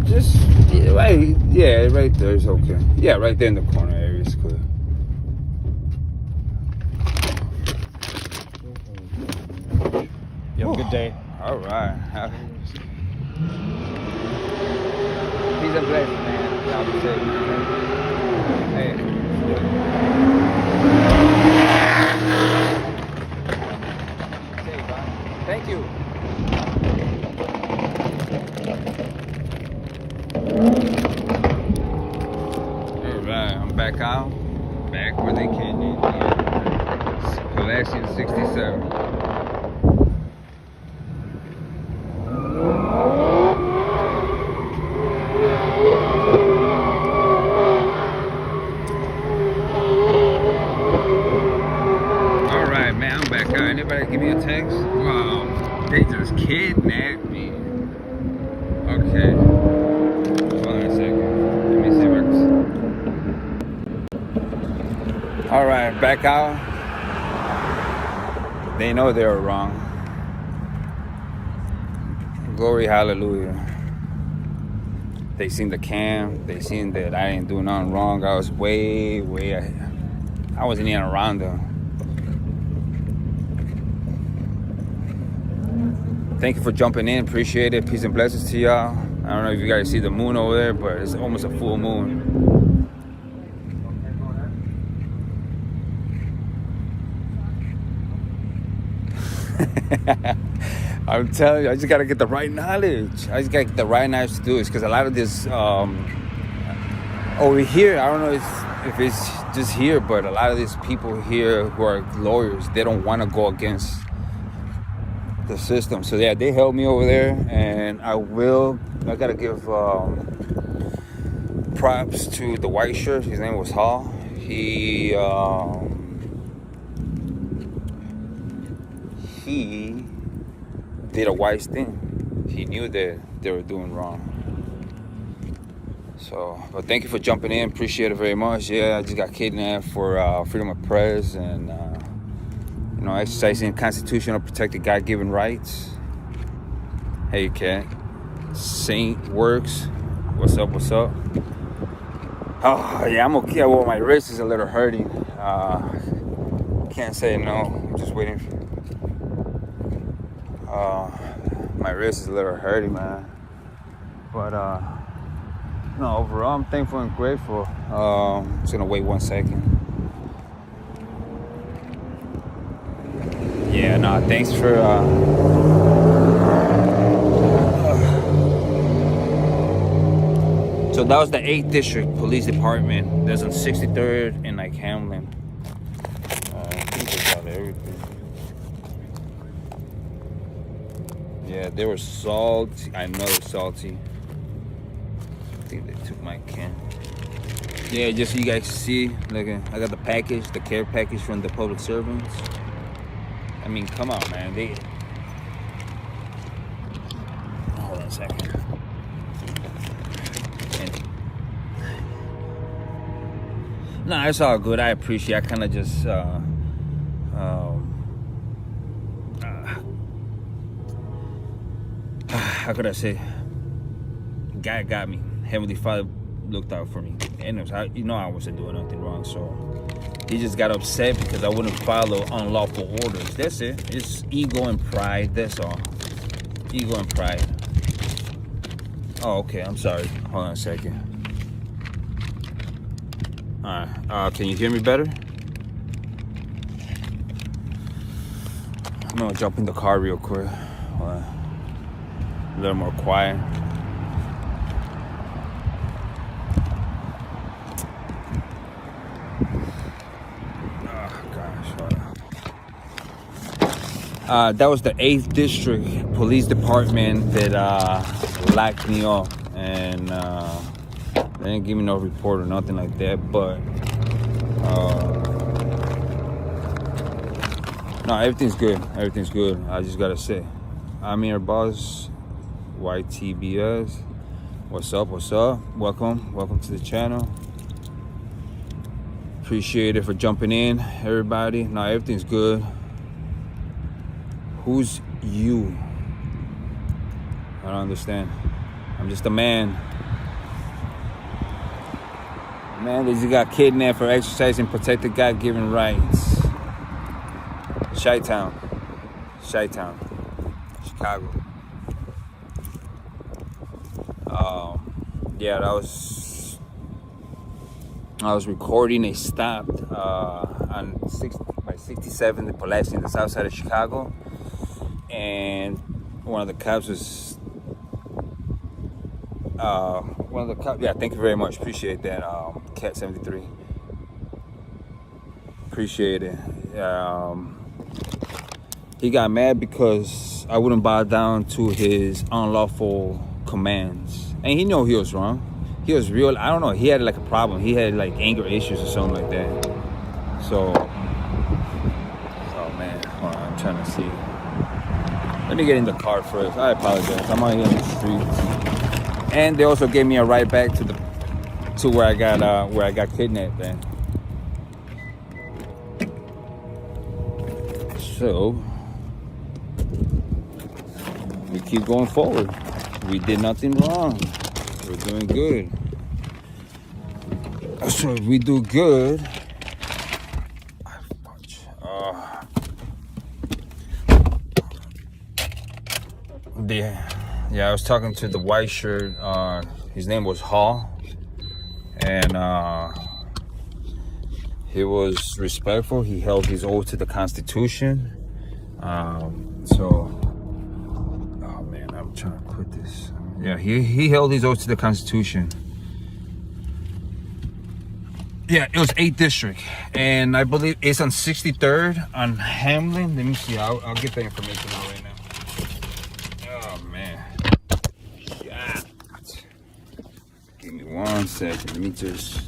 Just right, yeah, right there is okay. Yeah, right there in the corner area is good. You have a good day. All right. Peace and blessings, man. Y'all be safe, man. Hey. Thank you. Alright, I'm back out. Back where they came in. Collection 67. Alright, man, I'm back out. Anybody give me a text? Wow, they just kidnapped me. Okay. Hold on a second. Let me see if I can. Alright, back out. They know they were wrong. Glory, hallelujah. They seen the cam. They seen that I didn't do nothing wrong. I was way ahead. I wasn't even around them. Thank you for jumping in. Appreciate it. Peace and blessings to y'all. I don't know if you guys see the moon over there, but it's almost a full moon. I'm telling you, I just gotta get the right knowledge. I just gotta get the right knowledge to do this, because a lot of this over here, I don't know if it's just here, but a lot of these people here who are lawyers, they don't want to go against the system. So yeah, they helped me over there, and I gotta give props to the white shirt. His name was Hall. He did a wise thing. He knew that they were doing wrong. So, but thank you for jumping in. Appreciate it very much. Yeah, I just got kidnapped for freedom of press and exercising constitutional protected God-given rights. Hey, cat. Saint Works. What's up? What's up? Oh yeah, I'm okay. Well, my wrist is a little hurting. Can't say no. I'm just waiting for. My wrist is a little hurting, man. But no, overall, I'm thankful and grateful. Just gonna wait 1 second. Yeah, no, thanks for. So that was the 8th District Police Department. That's on 63rd and like Hamlin. I think they got everything. Yeah, they were salty. I know they're salty. I think they took my can. Yeah, just so you guys see, look, I got the package, the care package from the public servants. I mean, come on, man. Hold on a second. No, it's all good. I appreciate it. I kind of just how could I say? God got me. Heavenly Father looked out for me. And I wasn't doing nothing wrong, so he just got upset because I wouldn't follow unlawful orders. That's it. It's ego and pride. That's all. Ego and pride. Oh, okay. I'm sorry. Hold on a second. All right. Can you hear me better? I'm gonna jump in the car real quick. A little more quiet. That was the 8th District Police Department that locked me up, and they didn't give me no report or nothing like that. But no, everything's good. Everything's good. I just gotta say, I'm your boss, YTBS. What's up? What's up? Welcome to the channel. Appreciate it for jumping in, everybody. No, everything's good. Who's you? I don't understand. I'm just a man. Man that just got kidnapped for exercising protected God-given rights. Chi-Town, Chicago. Yeah, I was recording a stop on 67, the Pulaski, in the south side of Chicago, and one of the cops was yeah, thank you very much, appreciate that. Cat 73, appreciate it. He got mad because I wouldn't bow down to his unlawful commands, and he knew he was wrong. He was real, I don't know, he had like a problem. He had like anger issues or something like that. So, oh man, hold on, I'm trying to see. Let me get in the car first. I apologize, I'm out here in the streets. And they also gave me a ride back to where I got kidnapped then. So, we keep going forward. We did nothing wrong. We're doing good. So if we do good, yeah, I was talking to the white shirt. His name was Hall, and he was respectful. He held his oath to the Constitution. So, oh man, I'm trying to put this. Yeah, he held his oath to the Constitution. Yeah, it was 8th District, and I believe it's on 63rd on Hamlin. Let me see. I'll get that information out right now. Oh man, God. Give me 1 second. Let me just.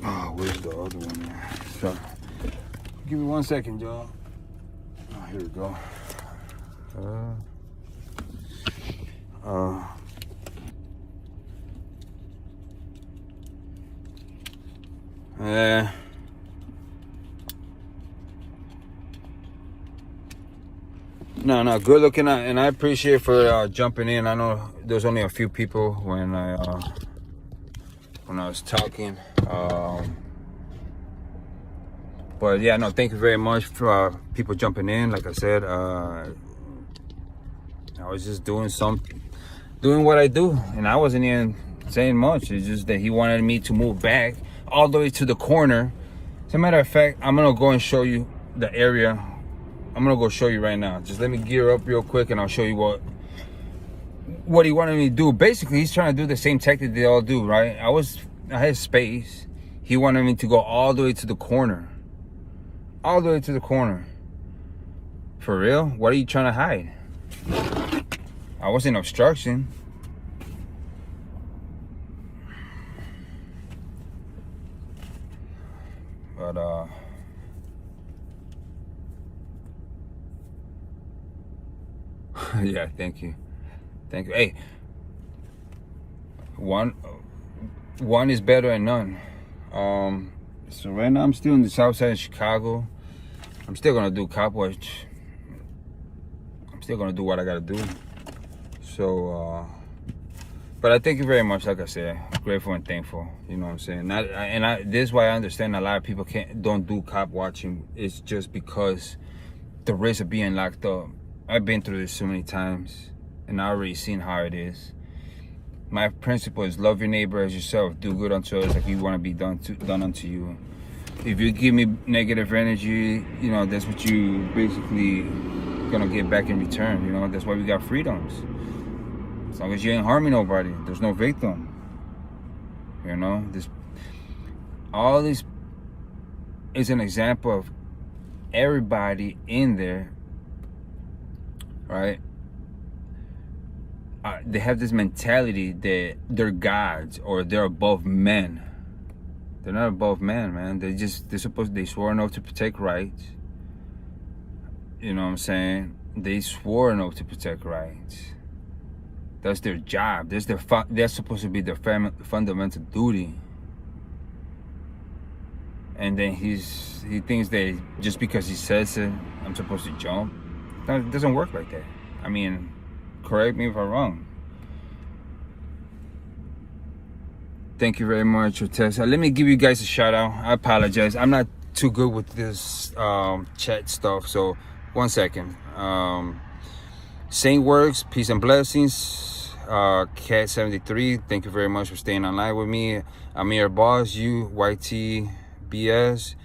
Oh, where's the other one? So, give me 1 second, y'all. Oh, here we go. No, good looking, and I appreciate for jumping in. I know there's only a few people when I was talking, but yeah, no, thank you very much for people jumping in. Like I said, I was just doing what I do, and I wasn't even saying much. It's just that he wanted me to move back all the way to the corner. As a matter of fact, I'm gonna go and show you the area. I'm gonna go show you right now. Just let me gear up real quick, and I'll show you what he wanted me to do. Basically, he's trying to do the same tactic they all do, right? I had space. He wanted me to go all the way to the corner. All the way to the corner. For real? What are you trying to hide? I wasn't obstruction. But yeah, thank you. Hey, one is better than none. So right now I'm still in the south side of Chicago. I'm still gonna do cop watch. I'm still gonna do what I gotta do. So, but I thank you very much. Like I said, grateful and thankful. You know what I'm saying? This is why I understand a lot of people don't do cop watching. It's just because the risk of being locked up. I've been through this so many times, and I already seen how it is. My principle is love your neighbor as yourself. Do good unto others like you want to be done unto you. If you give me negative energy, you know, that's what you basically gonna get back in return. You know, that's why we got freedoms. As long as you ain't harming nobody, there's no victim. You know, all this is an example of everybody in there, right? They have this mentality that they're gods or they're above men. They're not above men, man. They swore an oath to protect rights. You know what I'm saying? They swore an oath to protect rights. That's their job. That's supposed to be their fundamental duty. and then he thinks that just because he says it, I'm supposed to jump. No, it doesn't work like that. I mean, correct me if I'm wrong. Thank you very much for texting. Let me give you guys a shout out. I apologize. I'm not too good with this chat stuff. So 1 second. Saint Works, peace and blessings. Cat 73, thank you very much for staying online with me. Amir Boss, you, YTBS,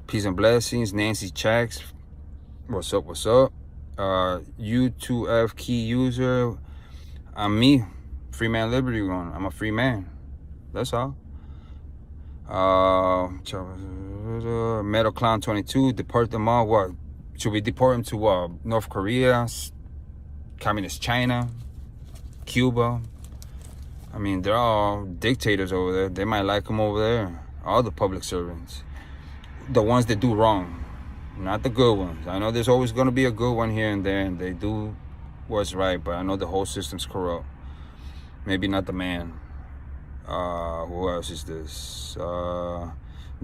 peace and blessings. Nancy Chacks, what's up, what's up? U2F key user, I'm me, FreeMan Liberty one. I'm a free man. That's all. Metal Clown 22, deport them all. What? Should we deport them to North Korea, Communist China, Cuba? I mean, they're all dictators over there. They might like them over there. All the public servants. The ones that do wrong. Not the good ones. I know there's always going to be a good one here and there, and they do what's right, but I know the whole system's corrupt. Maybe not the man. Who else is this?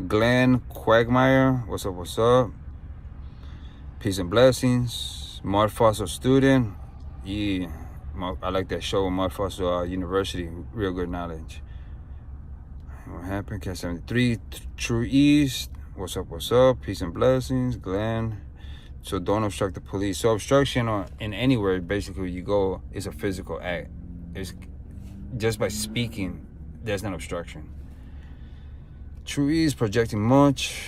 Glenn Quagmire, what's up, what's up? Peace and blessings. Mud Fossil student. Yeah, I like that show, Mud Fossil University. Real good knowledge. What happened? Cat 73, True East. What's up, what's up? Peace and blessings. Glenn. So don't obstruct the police. So obstruction or in anywhere, basically you go, is a physical act. It's just by speaking, there's no obstruction. True East projecting much.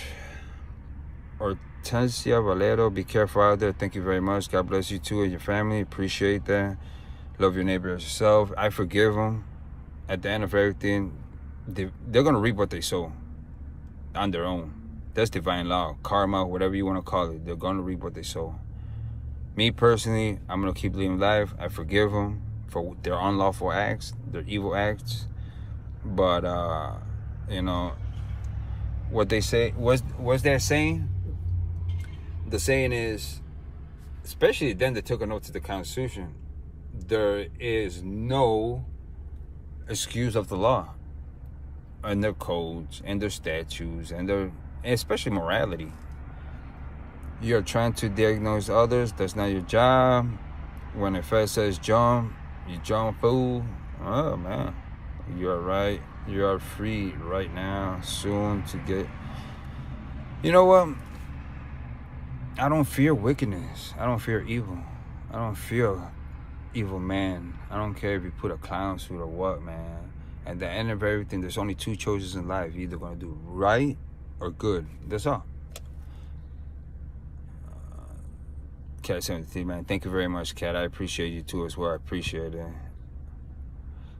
Hortensia Valero, be careful out there. Thank you very much. God bless you too and your family. Appreciate that. Love your neighbor as yourself. I forgive them. At the end of everything, they're going to reap what they sow on their own. That's divine law, karma, whatever you want to call it. They're going to reap what they sow. Me personally, I'm going to keep living life. I forgive them for their unlawful acts, their evil acts. But, you know, what they say, what's that saying? The saying is, especially then they took a note to the Constitution, there is no excuse of the law and their codes and their statutes and their, especially morality. You're trying to diagnose others. That's not your job. When a Fed says jump, you jump, fool. Oh, man. You are right. You are free right now, soon to get... You know what? I don't fear wickedness. I don't fear evil. I don't fear evil man. I don't care if you put a clown suit or what, man. At the end of everything, there's only two choices in life. You're either going to do right or good. That's all. Cat 73, man. Thank you very much, Cat. I appreciate you too as well. I appreciate it.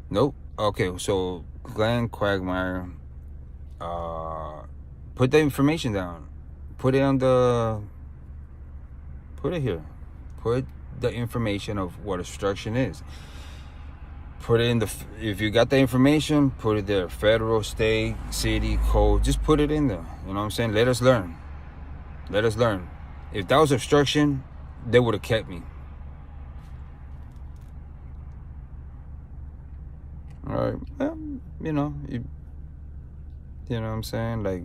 Nope. Okay, so Glenn Quagmire, put the information down. Put it on the... Put it here. Put the information of what obstruction is. Put it in the... If you got the information, put it there. Federal, state, city, code. Just put it in there. You know what I'm saying? Let us learn. Let us learn. If that was obstruction, they would have kept me. All right. Well, you know what I'm saying? Like...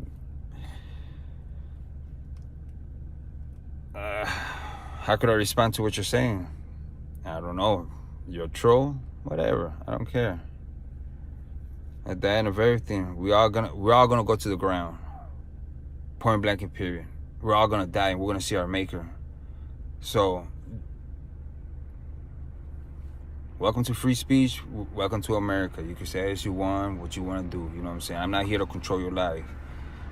how could I respond to what you're saying? I don't know. You're a troll? Whatever. I don't care. At the end of everything, we're all gonna go to the ground. Point blank and period. We're all gonna die and we're gonna see our maker. So, welcome to free speech. Welcome to America. You can say as you want, what you want to do. You know what I'm saying? I'm not here to control your life.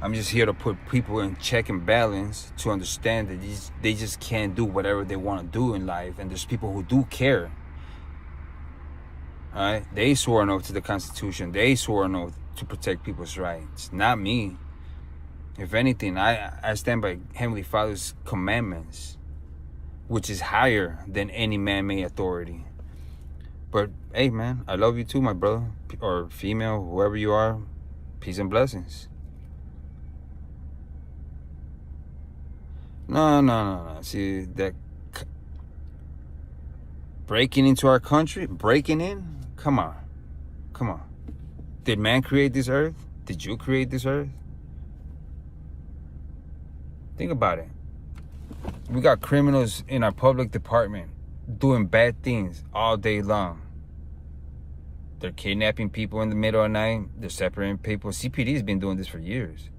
I'm just here to put people in check and balance to understand that they just can't do whatever they want to do in life. And there's people who do care. All right? They swore an oath to the Constitution. They swore an oath to protect people's rights. Not me. If anything, I stand by Heavenly Father's commandments, which is higher than any man-made authority. But, hey, man, I love you too, my brother. Or female, whoever you are. Peace and blessings. No. See, that breaking into our country, breaking in? Come on. Did man create this earth? Did you create this earth? Think about it. We got criminals in our public department doing bad things all day long. They're kidnapping people in the middle of the night. They're separating people. CPD's been doing this for years.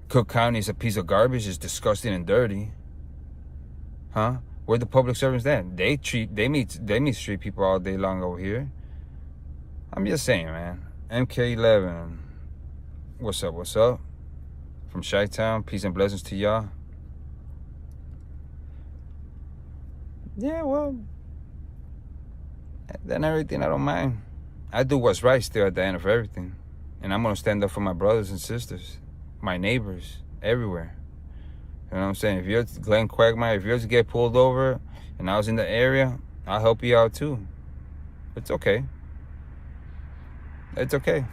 Cook County is a piece of garbage. It's disgusting and dirty. Huh? Where the public servants at? They meet street people all day long over here. I'm just saying, man. MK11. What's up? What's up? From Chi-Town. Peace and blessings to y'all. Yeah, well, then everything, I don't mind. I do what's right still at the end of everything. And I'm going to stand up for my brothers and sisters, my neighbors, everywhere. You know what I'm saying? If you're Glenn Quagmire, if you're to get pulled over and I was in the area, I'll help you out too. It's okay. It's okay.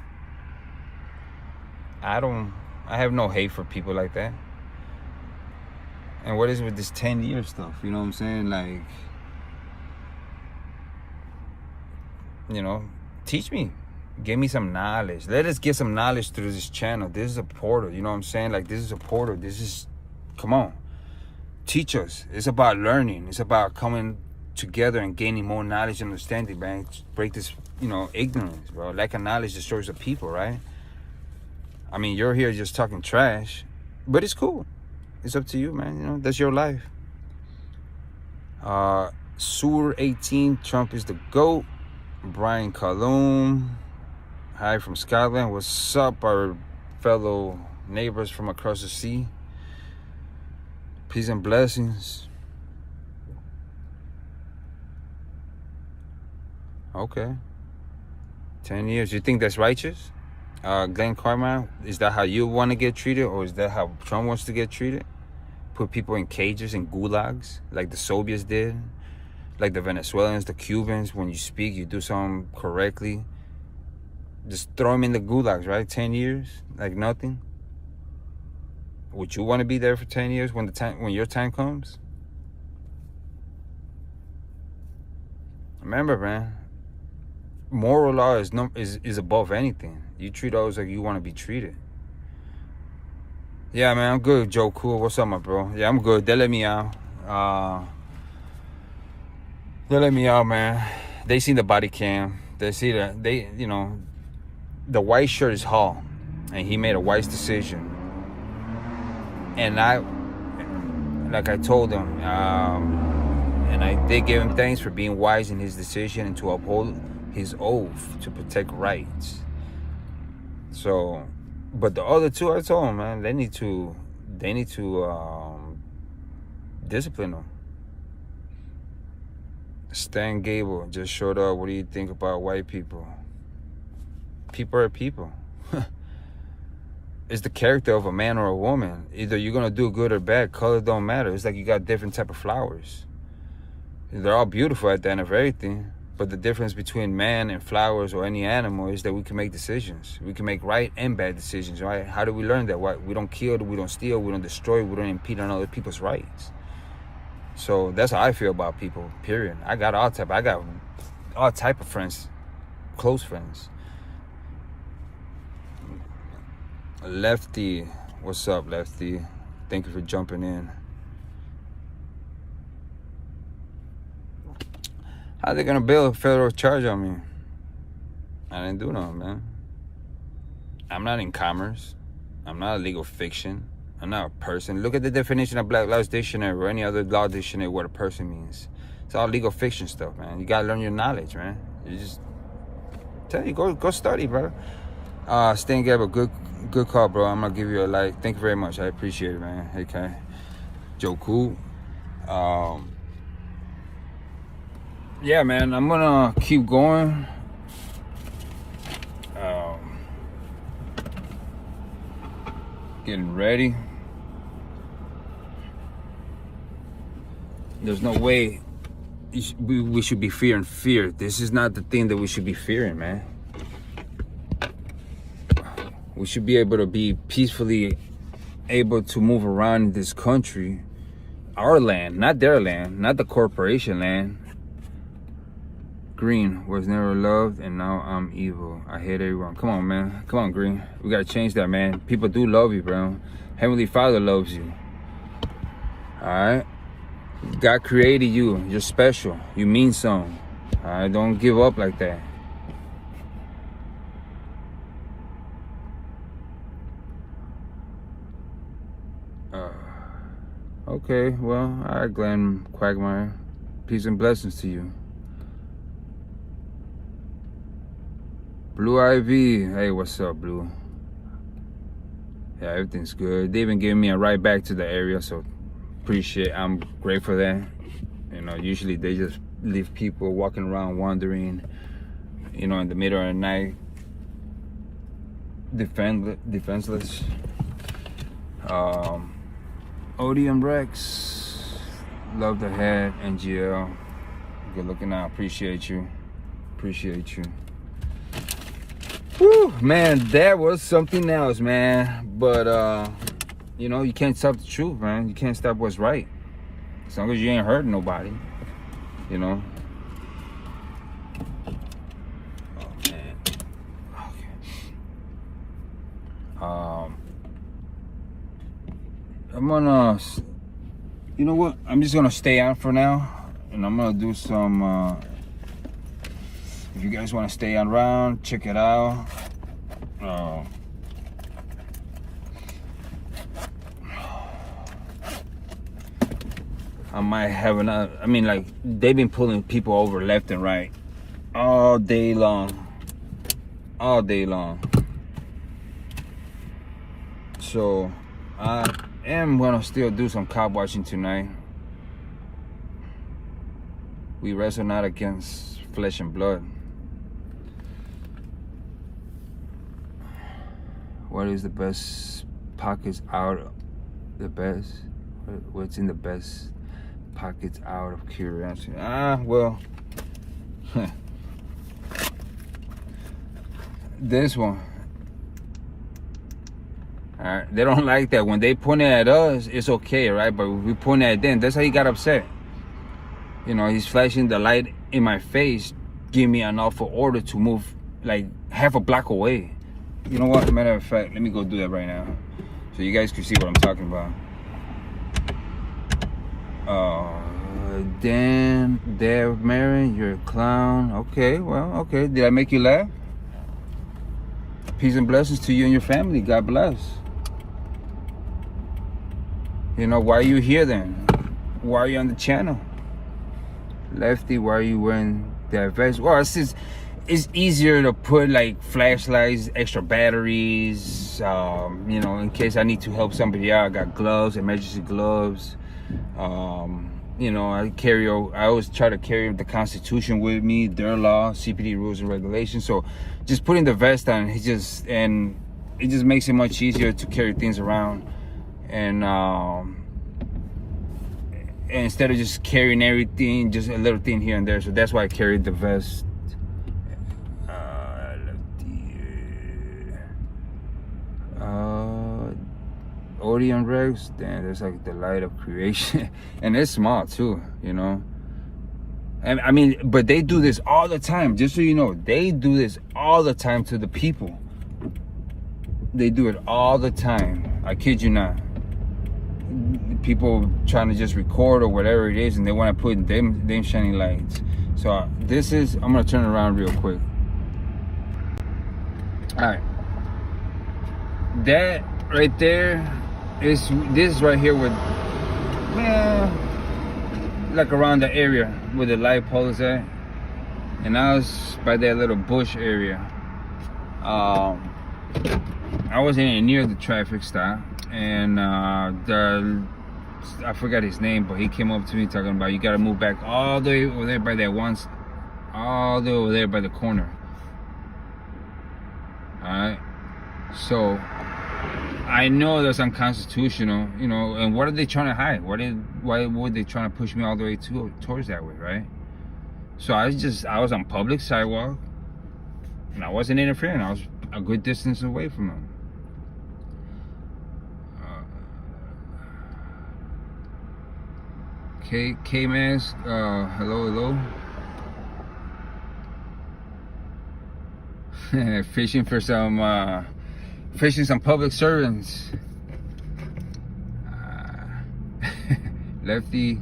I have no hate for people like that. And what is it with this 10-year stuff? You know what I'm saying? Like, you know, teach me. Give me some knowledge. Let us get some knowledge through this channel. This is a portal. You know what I'm saying? Like, this is a portal. This is, come on. Teach us. It's about learning. It's about coming together and gaining more knowledge and understanding, man. Break this, you know, ignorance, bro. Lack of knowledge destroys the people, right? I mean, you're here just talking trash, but it's cool. It's up to you, man. You know, that's your life. Sewer 18, Trump is the GOAT. Brian Calhoun, hi from Scotland. What's up, our fellow neighbors from across the sea? Peace and blessings. Okay. 10 years. You think that's righteous? Glenn Carmine, is that how you want to get treated, or is that how Trump wants to get treated? Put people in cages and gulags like the Soviets did, like the Venezuelans, the Cubans. When you speak, you do something correctly, just throw them in the gulags, right? 10 years, like nothing. Would you want to be there for 10 years when your time comes? Remember, man, moral law is above anything. You treat others like you want to be treated. Yeah, man, I'm good, Joe Cool. What's up, my bro? Yeah, I'm good. They let me out. They let me out, man. They seen the body cam. They see that. You know, the white shirt is Hall, and he made a wise decision. And like I told him, and I did give him thanks for being wise in his decision and to uphold his oath to protect rights. So, but the other two, I told them, man, they need to discipline them. Stan Gable just showed up. What do you think about white people? People are people. It's the character of a man or a woman. Either you're gonna do good or bad. Color don't matter. It's like you got different type of flowers. They're all beautiful at the end of everything. But the difference between man and flowers or any animal is that we can make decisions. We can make right and bad decisions, right? How do we learn that? Why? We don't kill, we don't steal, we don't destroy, we don't impede on other people's rights. So that's how I feel about people, period. I got all type of friends, close friends. Lefty, what's up, Lefty? Thank you for jumping in. How they gonna build a federal charge on me? I didn't do nothing, man. I'm not in commerce. I'm not a legal fiction. I'm not a person. Look at the definition of Black Laws Dictionary or any other law dictionary what a person means. It's all legal fiction stuff, man. You gotta learn your knowledge, man. You just tell you, go study, brother. Stan gave a good call, bro. I'm gonna give you a like. Thank you very much. I appreciate it, man. Okay. Joe Cool. Yeah, man, I'm gonna keep going. Getting ready. There's no way we should be fearing fear. This is not the thing that we should be fearing, man. We should be able to be peacefully able to move around in this country. Our land, not their land, not the corporation land. Green was never loved, and now I'm evil. I hate everyone. Come on, man. Come on, Green. We gotta change that, man. People do love you, bro. Heavenly Father loves you. All right? God created you. You're special. You mean something. All right? Don't give up like that. Okay, well, all right, Glenn Quagmire. Peace and blessings to you. Blue Ivy. Hey, what's up, Blue? Yeah, everything's good. They've been giving me a ride back to the area, so I'm grateful for that. You know, usually they just leave people walking around wandering, you know, in the middle of the night, defenseless. Odium Rex, love the head. NGL, good looking out. Appreciate you. Whew, man, that was something else, man. But you know, you can't stop the truth, man. You can't stop what's right, as long as you ain't hurting nobody, you know. Oh man. Okay. I'm gonna, you know what? I'm just gonna stay on for now, and I'm gonna do some. If you guys want to stay around, check it out. I might have another. I mean, like, they've been pulling people over left and right all day long. So I am gonna still do some cop watching tonight. We wrestle not against flesh and blood. What is the best pockets out of the best? What's in the best pockets out of curiosity? Well, this one. Alright, they don't like that. When they point it at us, it's okay, right? But if we point it at them, that's how he got upset. You know, he's flashing the light in my face, giving me an awful order to move like half a block away. You know what? Matter of fact, let me go do that right now, so you guys can see what I'm talking about. Dan, Dave Marin, you're a clown. Okay, well, okay. Did I make you laugh? Peace and blessings to you and your family. God bless. You know, why are you here then? Why are you on the channel? Lefty, why are you wearing that vest? Well, it's easier to put like flashlights, extra batteries, you know, in case I need to help somebody out. I got gloves, emergency gloves. You know, I always try to carry the Constitution with me, their law, CPD rules and regulations. So just putting the vest on, it just makes it much easier to carry things around. And instead of just carrying everything, just a little thing here and there. So that's why I carried the vest. Odeon Rex, damn, that's like the light of creation. And it's small too, you know. And I mean, but they do this all the time, just so you know. They do this all the time to the people. They do it all the time. I kid you not. People trying to just record or whatever it is, and they want to put them shining lights. So I'm gonna turn it around real quick. All right, that right there is this right here with, like around the area where the light pole is at, and I was by that little bush area. I wasn't near the traffic stop, and I forgot his name, but he came up to me talking about, you got to move back all the way over there by that one, all the way over there by the corner. All right, so I know that's unconstitutional, you know. And what are they trying to hide? Why were they trying to push me all the way towards that way, right? So I was on public sidewalk, and I wasn't interfering. I was a good distance away from them. K-Mask, hello. Fishing some public servants. Lefty,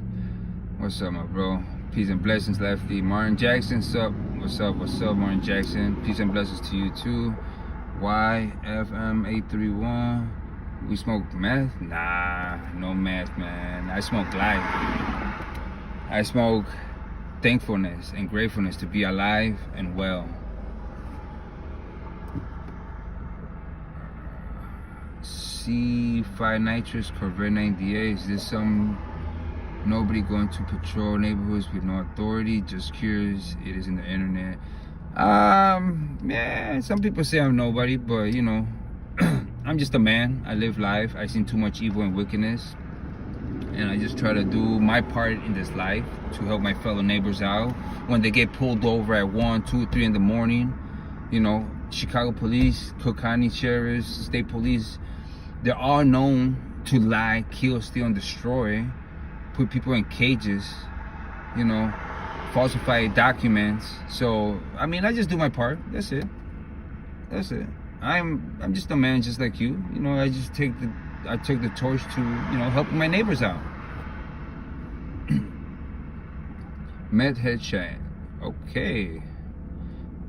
what's up, my bro? Peace and blessings, Lefty. Martin Jackson, sup? What's up, Martin Jackson? Peace and blessings to you too. YFM831. We smoke meth? Nah, no meth, man. I smoke life. I smoke thankfulness and gratefulness to be alive and well. C5 nitrous Corvette 98. Is this some nobody going to patrol neighborhoods with no authority? Just curious. It is in the internet. Yeah, some people say I'm nobody, but you know, I'm just a man. I live life. I've seen too much evil and wickedness, and I just try to do my part in this life to help my fellow neighbors out when they get pulled over at 1, 2, 3 in the morning. You know, Chicago police, Cook County sheriffs, state police, they're all known to lie, kill, steal, and destroy, put people in cages, you know, falsify documents. So, I mean, I just do my part. That's it. That's it. I'm just a man just like you. You know, I just took the torch to, you know, helping my neighbors out. Med headshot. Okay.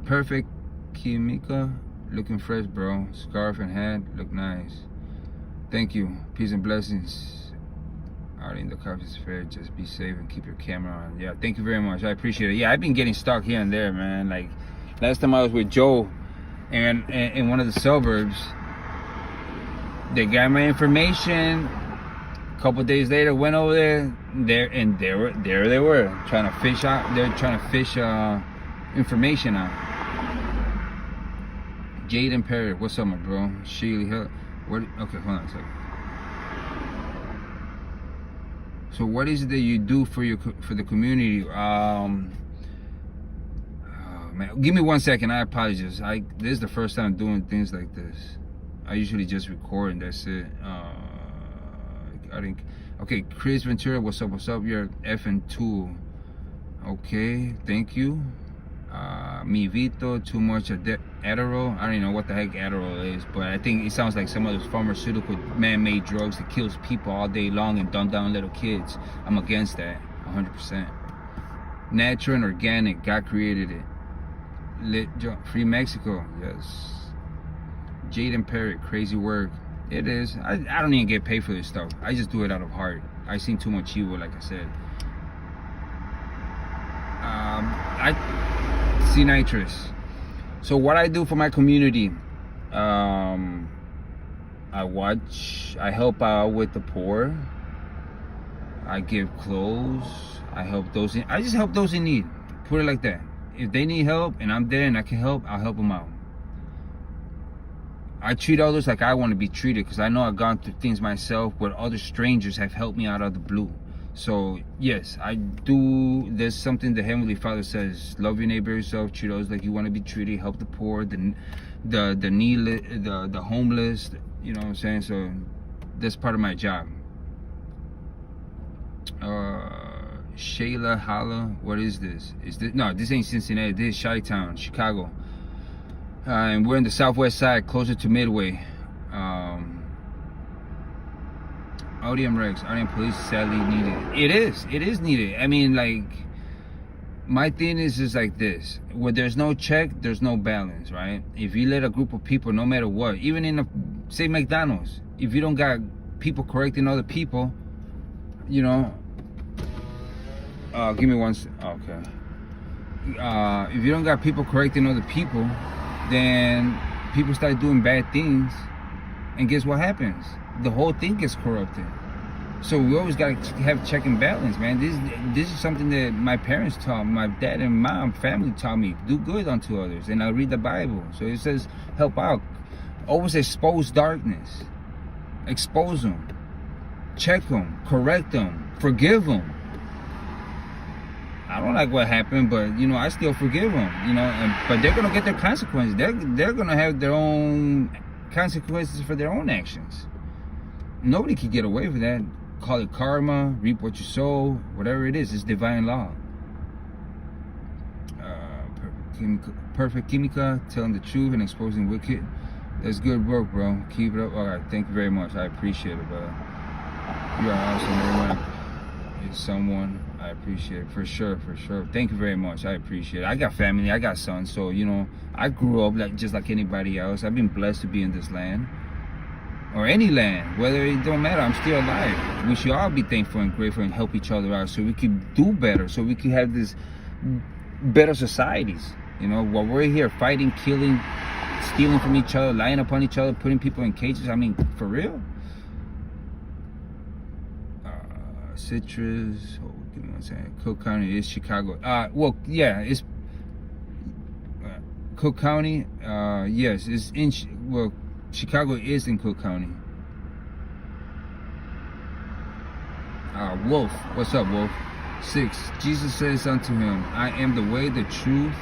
Perfect Kimika. Looking fresh, bro. Scarf and hat. Look nice. Thank you. Peace and blessings. Out in the cops fair. Just be safe and keep your camera on. Yeah, thank you very much. I appreciate it. Yeah, I've been getting stuck here and there, man. Like, last time I was with Joe and in one of the suburbs, they got my information. A couple days later, went over there, there they were trying to fish out. They're trying to fish information out. Jaden Perry, what's up, my bro? Sheely Hill. What? Okay, hold on a second. So, what is it that you do for the community? Man, give me 1 second. I apologize. This is the first time I'm doing things like this. I usually just record and that's it. I think. Okay, Chris Ventura, what's up? What's up? You're effing tool. Okay, thank you. Mi Vito, too much Adderall. I don't even know what the heck Adderall is, but I think it sounds like some of those pharmaceutical man-made drugs that kills people all day long and dumb down little kids. I'm against that, 100%. Natural and organic, God created it. Free Mexico, yes. Jaden Perry, crazy work. It is. I don't even get paid for this stuff. I just do it out of heart. I seen too much evil, like I said. I see nitrous. So what I do for my community, I help out with the poor. I give clothes. I just help those in need. Put it like that. If they need help and I'm there and I can help, I'll help them out. I treat others like I want to be treated because I know I've gone through things myself where other strangers have helped me out of the blue. So yes, I do. There's something the Heavenly Father says: love your neighbor yourself, treat others like you want to be treated, help the poor, the homeless. You know what I'm saying? So that's part of my job. Shayla Holla, what is this? No, this ain't Cincinnati. This is Chi-Town, Chicago. And we're in the southwest side, closer to Midway. ODM Rex, ODM police sadly needed. It is needed. I mean, like, my thing is like this: where there's no check, there's no balance, right? If you let a group of people, no matter what, even in say McDonald's, if you don't got people correcting other people, you know. Give me one. Okay. If you don't got people correcting other people, then people start doing bad things, and guess what happens? The whole thing gets corrupted. So we always gotta have check and balance, man. This is something that my parents taught me, my dad and mom, family taught me. Do good unto others, and I read the Bible. So it says, help out. Always expose darkness. Expose them. Check them. Correct them. Forgive them. I don't like what happened, but you know, I still forgive them. You know, but they're gonna get their consequences. They're gonna have their own consequences for their own actions. Nobody can get away with that. Call it karma, reap what you sow, whatever it is. It's divine law. Perfect Kimika, telling the truth and exposing wicked. That's good work, bro. Keep it up. All right, thank you very much. I appreciate it, brother. You are awesome, everyone. is someone I appreciate, for sure. Thank you very much. I appreciate it. I got family, I got sons, so you know, I grew up just like anybody else. I've been blessed to be in this land, or any land, whether it don't matter. I'm still alive. We should all be thankful and grateful and help each other out, so we can do better, so we can have this better societies. You know, while we're here fighting, killing, stealing from each other, lying upon each other, putting people in cages. I mean, for real. Citrus. Oh, give me one second. Cook County is Chicago. Well, yeah, it's Cook County. Yes, it's in. Well, Chicago is in Cook County. Wolf. What's up, Wolf? 6. Jesus says unto him, I am the way, the truth,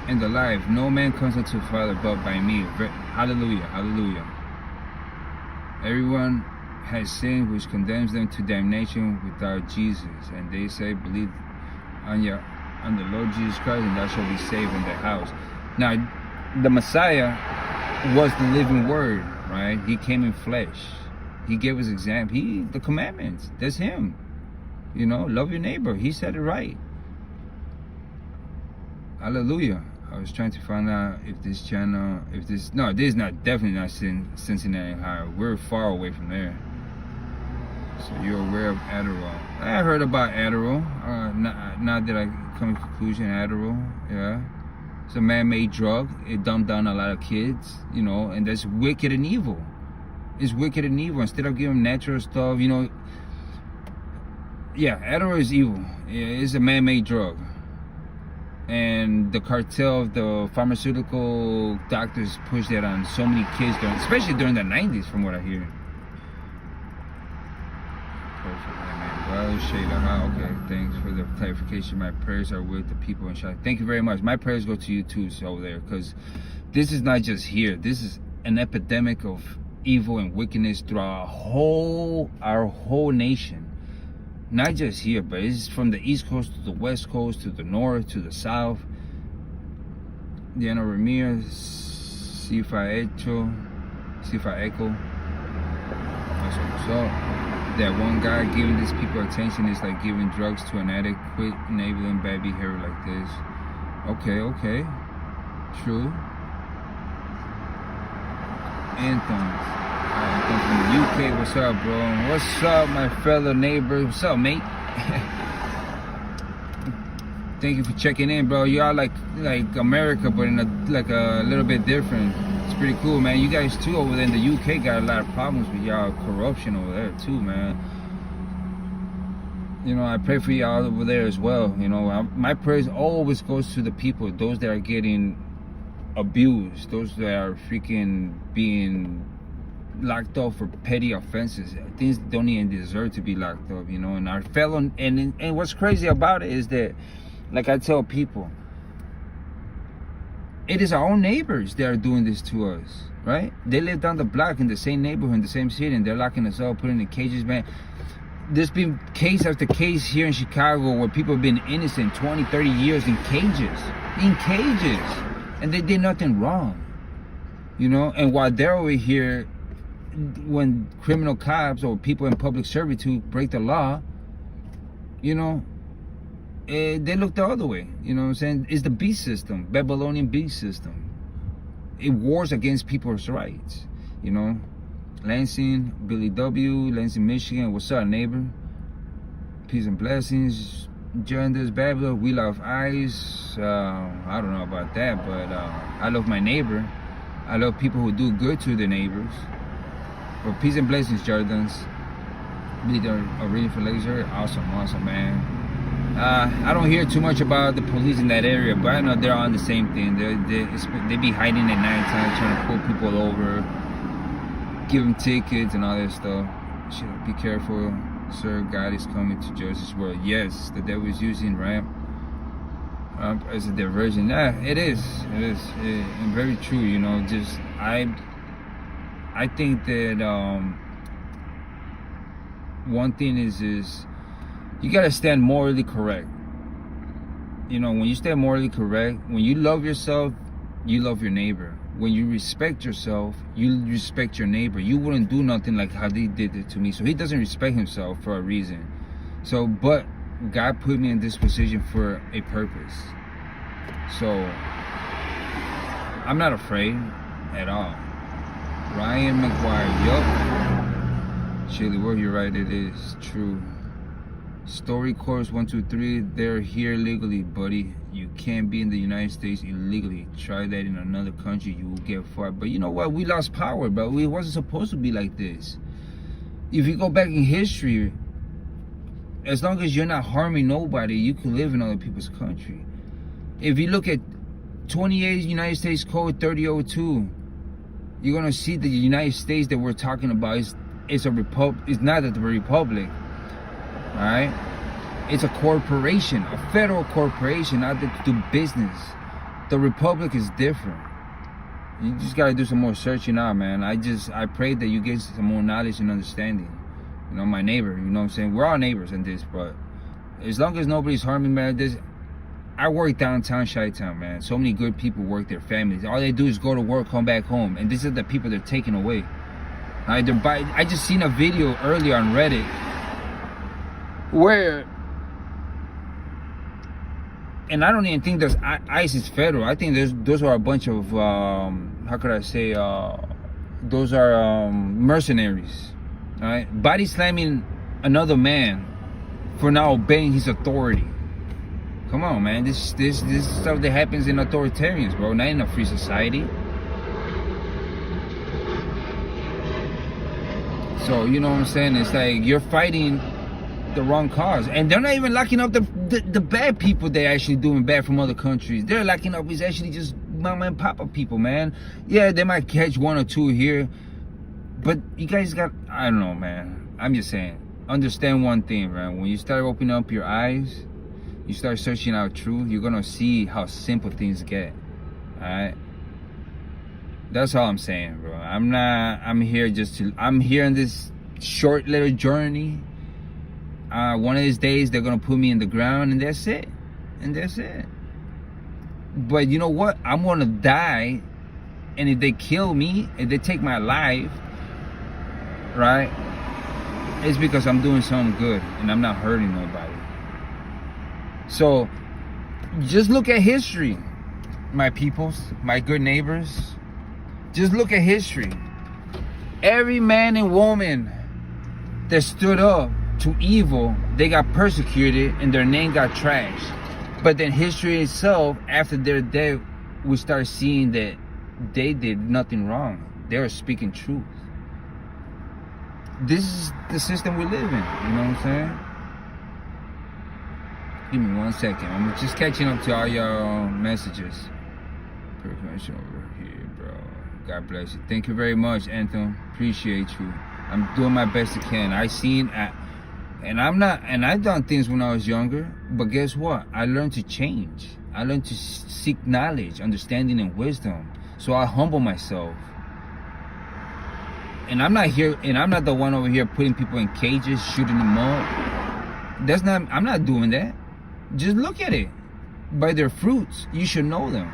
and the life. No man comes unto the Father but by me. Hallelujah. Hallelujah. Everyone has sinned, which condemns them to damnation without Jesus. And they say, believe on the Lord Jesus Christ, and thou shalt be saved in thy house. Now, the Messiah was the living word, right? He came in flesh. He gave us example. The commandments, that's him. You know, love your neighbor. He said it right. Hallelujah. I was trying to find out if this channel, this is definitely not Cincinnati, Ohio. We're far away from there. So you're aware of Adderall. I heard about Adderall. Not that I come to conclusion, Adderall, yeah. It's a man-made drug. It dumbed down a lot of kids, you know, and that's wicked and evil. It's wicked and evil. Instead of giving them natural stuff, you know. Yeah, Adderall is evil. It's a man-made drug. And the cartel of the pharmaceutical doctors push that on so many kids, especially during the 90s, from what I hear. Perfect, man. Well, Shayla, okay, thanks for the clarification. My prayers are with the people in Shayla. Thank you very much. My prayers go to you too, over there, because this is not just here. This is an epidemic of evil and wickedness throughout our whole nation. Not just here, but it's from the East Coast to the West Coast, to the North, to the South. Diana Ramirez, Sifa Echo. That's what's up. That one guy giving these people attention is like giving drugs to an addict. Quit enabling bad behavior like this. Okay. True. Anthem. Anthem from the UK. What's up, bro? What's up, my fellow neighbor? What's up, mate? Thank you for checking in, bro. Y'all like America, but in a little bit different. It's pretty cool, man. You guys too over there in the UK got a lot of problems with y'all corruption over there too, man. You know, I pray for y'all over there as well. You know, my prayers always goes to the people, those that are getting abused, those that are freaking being locked up for petty offenses, things that don't even deserve to be locked up, you know. And our fellow, and what's crazy about it is that, like I tell people, it is our own neighbors that are doing this to us, right? They live down the block in the same neighborhood, in the same city, and they're locking us up, putting in cages, man. There's been case after case here in Chicago where people have been innocent 20, 30 years in cages, and they did nothing wrong, you know. And while they're over here, when criminal cops or people in public servitude break the law, you know, they look the other way. You know what I'm saying? It's the beast system, Babylonian beast system. It wars against people's rights, you know. Lansing, Billy W., Lansing, Michigan. What's up, neighbor? Peace and blessings. Genders, Babylon, we love ice. I don't know about that, but I love my neighbor. I love people who do good to their neighbors. Well, peace and blessings, Jordans. Need a reading for laser. Awesome, man. I don't hear too much about the police in that area, but I know they're on the same thing. They be hiding at night time, trying to pull people over, give them tickets and all that stuff. Be careful, sir. God is coming to judge this world. Yes, the devil is using rap as a diversion. Yeah, it is, and very true. You know, just I think that one thing is you gotta stand morally correct. You know, when you stand morally correct, when you love yourself, you love your neighbor. when you respect yourself, you respect your neighbor. You wouldn't do nothing like how they did it to me. So he doesn't respect himself for a reason. So, but God put me in this position for a purpose. So, I'm not afraid at all. Ryan McGuire, yup. Chili, well, you're right, it is true. Story course 1, 2, 3. They're here legally, buddy. You can't be in the United States illegally. Try that in another country, you will get fired. But you know what? We lost power, bro. It wasn't supposed to be like this. If you go back in history, as long as you're not harming nobody, you can live in other people's country. If you look at 28 United States Code 3002, you're gonna see the United States that we're talking about is a republic. It's not a republic. All right, it's a corporation, a federal corporation, not to do business. The republic is different. You just gotta do some more searching out, man. I pray that you get some more knowledge and understanding. You know, my neighbor, you know what I'm saying? We're all neighbors in this, but as long as nobody's harming me, I work downtown Chi-Town, man. So many good people work their families. All they do is go to work, come back home, and these are the people they're taking away. I just seen a video earlier on Reddit where, and I don't even think there's ICE is federal. I think those are a bunch of how could I say, those are mercenaries, all right? Body slamming another man for not obeying his authority. Come on, man. This is stuff that happens in authoritarians, bro, not in a free society. So you know what I'm saying? It's like you're fighting the wrong cause, and they're not even locking up the bad people that are actually doing bad from other countries. They're locking up is actually just mama and papa people, man. Yeah, they might catch 1 or 2 here, but you guys got, I don't know, man. I'm just saying, understand one thing, man. When you start opening up your eyes, you start searching out truth, you're gonna see how simple things get. All right, that's all I'm saying, bro. I'm here in this short little journey. One of these days they're gonna put me in the ground, and that's it. But you know what? I'm gonna die, and if they kill me, if they take my life, right, it's because I'm doing something good and I'm not hurting nobody. So just look at history, my peoples, my good neighbors. Just look at history. Every man and woman that stood up to evil, they got persecuted and their name got trashed. But then history itself, after they're dead, we start seeing that they did nothing wrong. They were speaking truth. This is the system we live in, you know what I'm saying? Give me 1 second. I'm just catching up to all your messages. Permission over here, bro. God bless you. Thank you very much, Anthem. Appreciate you. I'm doing my best I can. And I've done things when I was younger, but guess what? I learned to change. I learned to seek knowledge, understanding, and wisdom. So I humble myself. And I'm not the one over here putting people in cages, shooting them up. I'm not doing that. Just look at it. By their fruits, you should know them.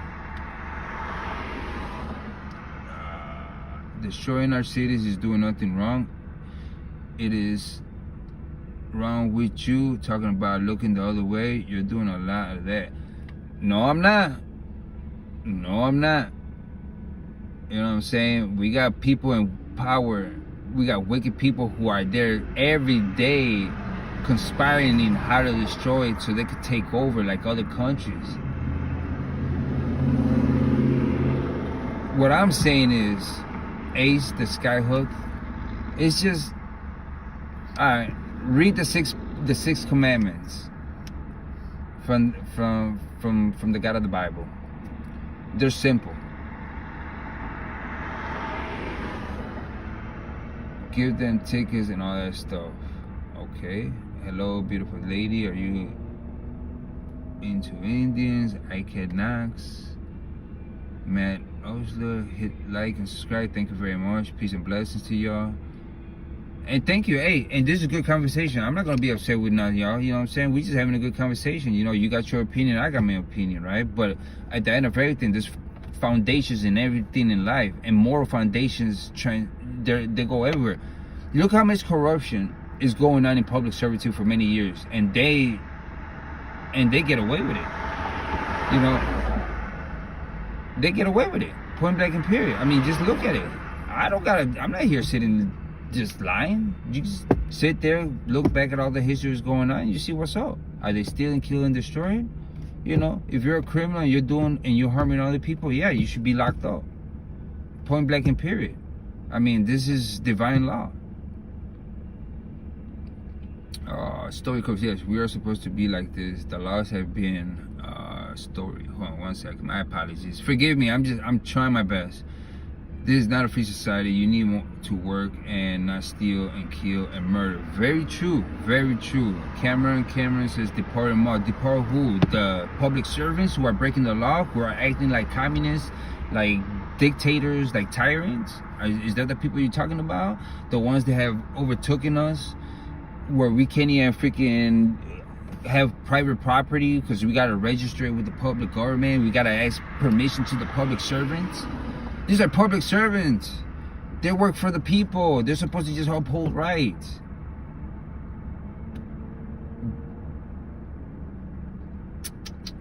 Destroying our cities is doing nothing wrong. It is wrong with you talking about looking the other way. You're doing a lot of that. No, I'm not. You know what I'm saying? We got people in power. We got wicked people who are there every day conspiring in how to destroy it so they could take over like other countries. What I'm saying is, Ace, the Skyhook, it's just, alright, read the six commandments from the God of the Bible. They're simple. Give them tickets and all that stuff. Okay. Hello, beautiful lady. Are you into Indians? I can Knox. Matt Osler, hit like and subscribe. Thank you very much. Peace and blessings to y'all. And thank you. Hey, and this is a good conversation. I'm not gonna be upset with none of y'all. You know what I'm saying? We just having a good conversation. You know, you got your opinion, I got my opinion, right? But at the end of everything, this foundations in everything in life, and moral foundations they go everywhere. Look how much corruption is going on in public servitude for many years, and they get away with it. You know, they get away with it, point blank and period. I mean, just look at it. I'm not here sitting just lying. You just sit there, look back at all the history that's going on, and you see what's up. Are they stealing, killing, destroying? You know, if you're a criminal and you're harming other people, yeah, you should be locked up. Point blank and period. I mean, this is divine law. Story comes, yes, we are supposed to be like this. The laws have been story. Hold on one second. My apologies. Forgive me. I'm trying my best. This is not a free society. You need more to work and not steal and kill and murder. Very true. Very true. Cameron says depart them all. Depart who? The public servants who are breaking the law, who are acting like communists, like dictators, like tyrants? Is that the people you're talking about? The ones that have overtaken us, where we can't even freaking have private property because we got to register it with the public government. We got to ask permission to the public servants. These are public servants. They work for the people. They're supposed to just uphold rights.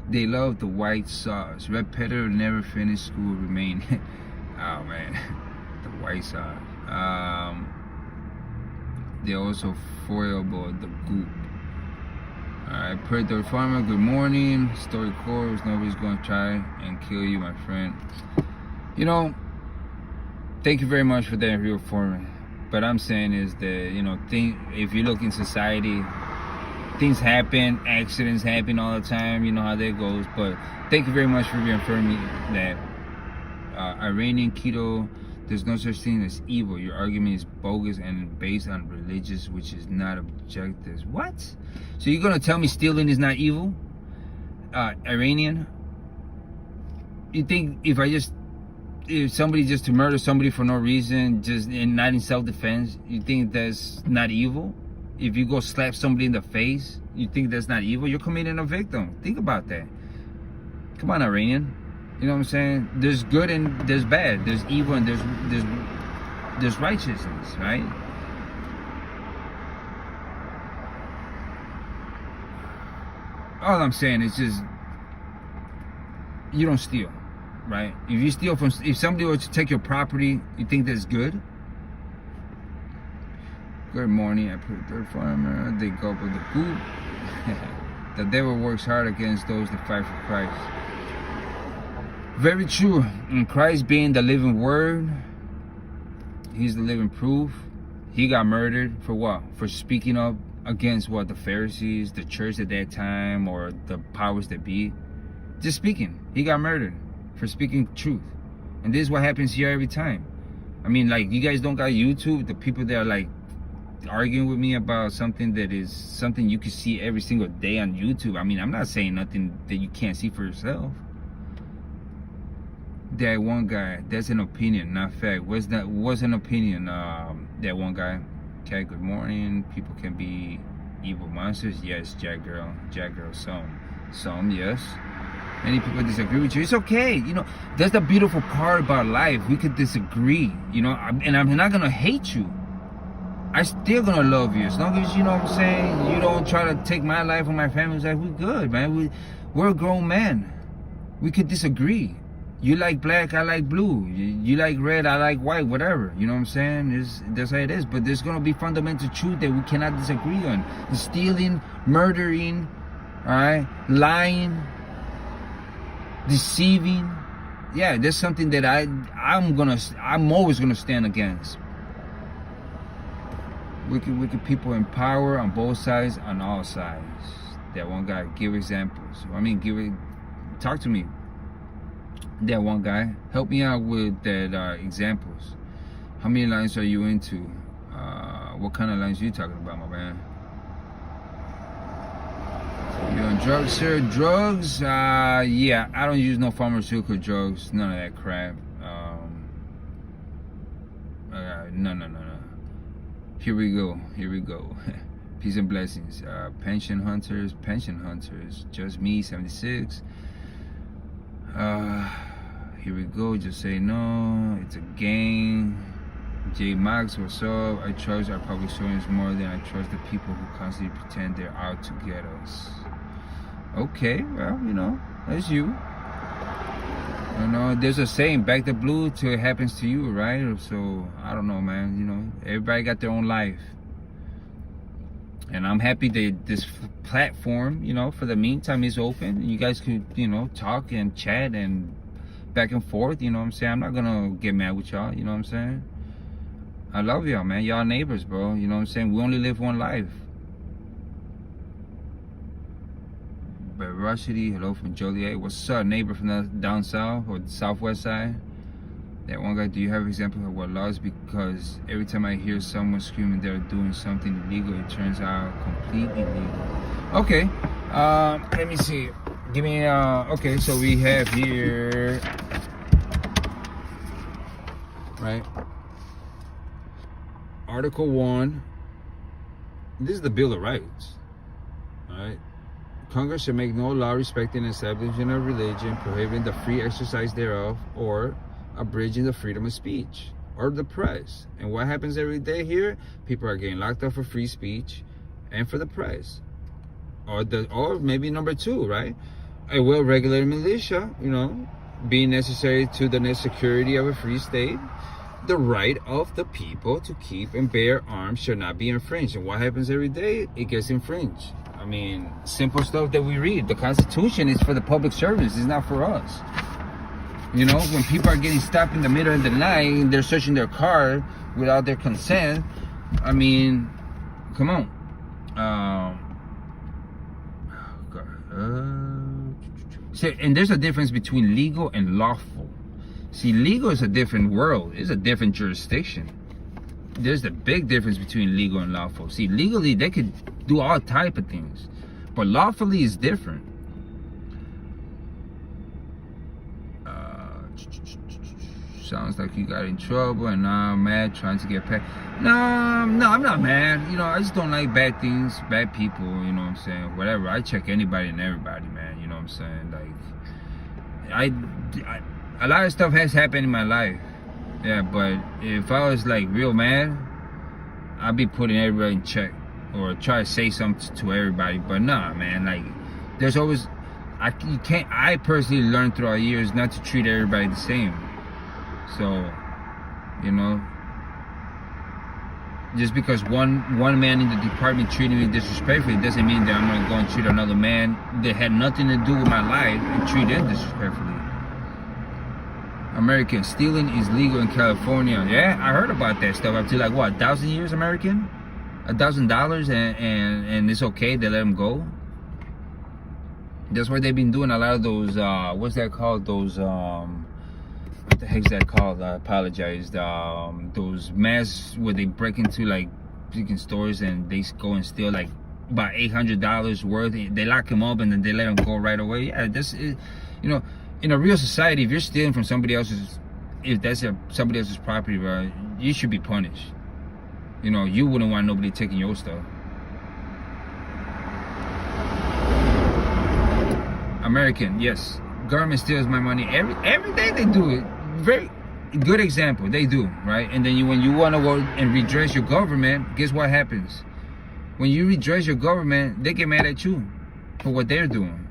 They love the white sauce. Red Petter never finished school, remain. Oh man, the white sauce. They also foilable the goop. Alright, Predator Farmer, good morning. Story course, nobody's gonna try and kill you, my friend. You know, thank you very much for that real foreman. But I'm saying is that, you know, if you look in society, things happen, accidents happen all the time, you know how that goes. But thank you very much for reaffirming that Iranian keto, there's no such thing as evil. Your argument is bogus and based on religious, which is not objective. What? So you're gonna tell me stealing is not evil? Iranian? You think if somebody just to murder somebody for no reason, just and not in self-defense, you think that's not evil? If you go slap somebody in the face, you think that's not evil? You're committing a victim. Think about that. Come on, Iranian. You know what I'm saying? There's good and there's bad. There's evil and there's righteousness, right? All I'm saying is just, you don't steal, right? If you steal if somebody were to take your property, you think that's good? Good morning, I put a third farmer, they go with the goop. The devil works hard against those that fight for Christ. Very true. And Christ being the living word, he's the living proof. He got murdered for what? For speaking up against what? The Pharisees, the church at that time, or the powers that be. Just speaking. He got murdered for speaking truth. And this is what happens here every time. I mean, like, you guys don't got YouTube? The people that are like arguing with me about something that is something you can see every single day on YouTube. I mean, I'm not saying nothing that you can't see for yourself. That one guy, that's an opinion, not fact. Was an opinion, that one guy. Okay, good morning. People can be evil monsters. Yes, Jack girl, some, yes. Many people disagree with you. It's okay. You know, that's the beautiful part about life. We could disagree, you know, and I'm not gonna hate you. I still gonna love you as long as, you know what I'm saying, you don't try to take my life or my family's life. We're good, man. We're a grown man. We could disagree. You like black, I like blue. You like red, I like white, whatever. You know what I'm saying? That's how it is. But there's gonna be fundamental truth that we cannot disagree on. Stealing, murdering, all right, lying, deceiving. Yeah, that's something that I'm always gonna stand against. Wicked people in power on both sides, on all sides. That one guy, give examples. I mean, talk to me. That one guy, help me out with that examples. How many lines are you into? What kind of lines are you talking about, my man? You on drugs, sir? Drugs? Yeah, I don't use no pharmaceutical drugs. None of that crap. No. Here we go. Peace and blessings. Pension hunters. Just me, 76. Here we go. Just say no. It's a gang. J Max, what's up? I trust our public servants more than I trust the people who constantly pretend they're out to get us. Okay, well, you know, that's you. You know, there's a saying, back the blue till it happens to you, right? So, I don't know, man. You know, everybody got their own life. And I'm happy that this platform, you know, for the meantime is open. You guys could, you know, talk and chat and back and forth, you know what I'm saying? I'm not gonna get mad with y'all, you know what I'm saying? I love y'all, man. Y'all neighbors, bro. You know what I'm saying? We only live one life. Veracity, hello from Joliet. What's up, neighbor from the down south or the southwest side? That one guy, do you have an example of what laws? Because every time I hear someone screaming they're doing something illegal, it turns out completely legal. Okay, let me see. Give me, okay, so we have here, right? Article 1, this is the Bill of Rights, all right? Congress shall make no law respecting the establishment of religion, prohibiting the free exercise thereof, or abridging the freedom of speech or the press. And what happens every day here? People are getting locked up for free speech and for the press. Or maybe number 2, right? A well-regulated militia, you know, being necessary to the security of a free state. The right of the people to keep and bear arms shall not be infringed. And what happens every day? It gets infringed. I mean, simple stuff that we read. The Constitution is for the public servants. It's not for us. You know, when people are getting stopped in the middle of the night and they're searching their car without their consent, I mean, come on. So, and there's a difference between legal and lawful. See, legal is a different world. It's a different jurisdiction. There's a big difference between legal and lawful. See, legally, they could do all type of things. But lawfully is different. Sounds like you got in trouble and now I'm mad trying to get paid. No, I'm not mad. You know, I just don't like bad things, bad people, you know what I'm saying? Whatever. I check anybody and everybody, man. You know what I'm saying? Like, a lot of stuff has happened in my life. Yeah, but if I was like real mad, I'd be putting everybody in check or try to say something to everybody. But nah, man, like there's always, I personally learned throughout years not to treat everybody the same. So, you know, just because one man in the department treated me disrespectfully doesn't mean that I'm gonna go and treat another man that had nothing to do with my life and treat them disrespectfully. American, stealing is legal in California. Yeah, I heard about that stuff up to like what, 1,000 years American? $1,000 and it's okay, they let them go. That's why they've been doing a lot of those, what's that called? Those, what the heck's that called? I apologize. Those masks where they break into like freaking stores and they go and steal like about $800 worth. They lock them up and then they let them go right away. Yeah, this is, you know, in a real society, if you're stealing from somebody else's, if that's somebody else's property, bro, you should be punished. You know, you wouldn't want nobody taking your stuff. American, yes. Government steals my money every day. They do it. Very good example. They do, right? And then when you want to go and redress your government, guess what happens? When you redress your government, they get mad at you for what they're doing.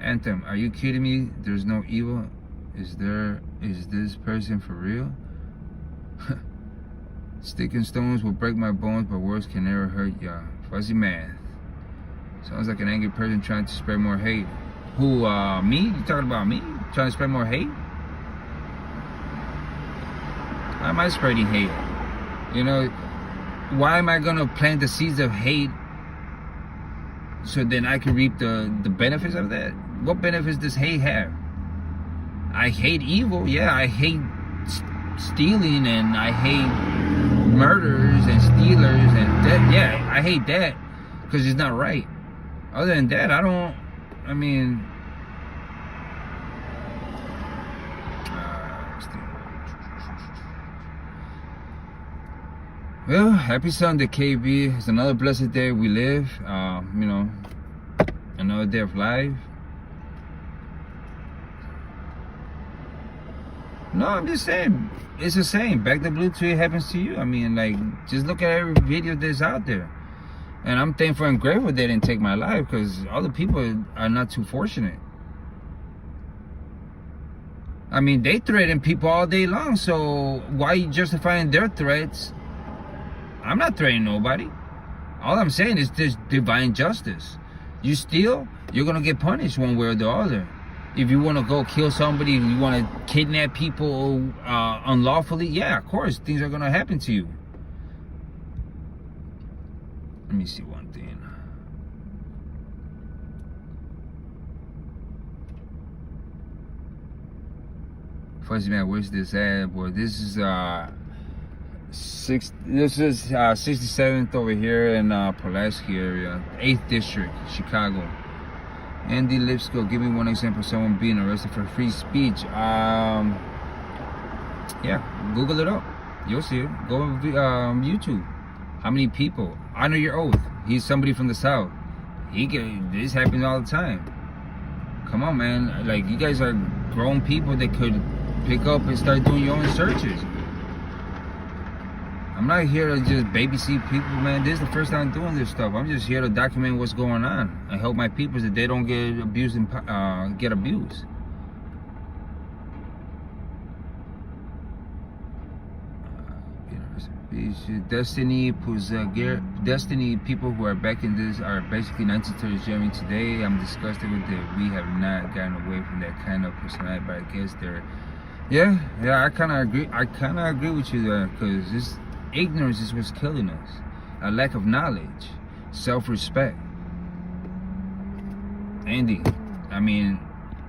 Anthem, are you kidding me? There's no evil. Is this person for real? Stick and stones will break my bones, but words can never hurt ya. Fuzzy math. Sounds like an angry person trying to spread more hate. Who, me? You talking about me? Trying to spread more hate? Why am I spreading hate? You know, why am I gonna plant the seeds of hate so then I can reap the benefits of that? What benefits does hate have? I hate evil, yeah. I hate stealing and I hate murderers and stealers and that. Yeah, I hate that because it's not right. Other than that, I mean, well, happy Sunday, KB. It's another blessed day we live. You know, another day of life. No, I'm just saying, it's the same. Back the blue till it happens to you. I mean, like, just look at every video that's out there. And I'm thankful and grateful they didn't take my life, because other people are not too fortunate. I mean, they threaten people all day long, so why are you justifying their threats? I'm not threatening nobody. All I'm saying is there's divine justice. You steal, you're gonna get punished one way or the other. If you want to go kill somebody, you want to kidnap people unlawfully, yeah, of course, things are going to happen to you. Let me see one thing. Fuzzy man, where's this at? Boy, this is 67th over here in Pulaski area, 8th district, Chicago. Andy Lipscomb, give me one example of someone being arrested for free speech. Yeah, Google it up. You'll see it. Go on YouTube. How many people? Honor your oath. He's somebody from the South. This happens all the time. Come on, man. Like, you guys are grown people that could pick up and start doing your own searches. I'm not here to just babysit people, man. This is the first time I'm doing this stuff. I'm just here to document what's going on and help my people that they don't get abused and get abused. Destiny people who are back in this are basically 1930s Germany today. I'm disgusted with that we have not gotten away from that kind of personality, but I guess they're, yeah, I kind of agree with you there, because this ignorance is what's killing us. A lack of knowledge, self-respect. Andy, I mean,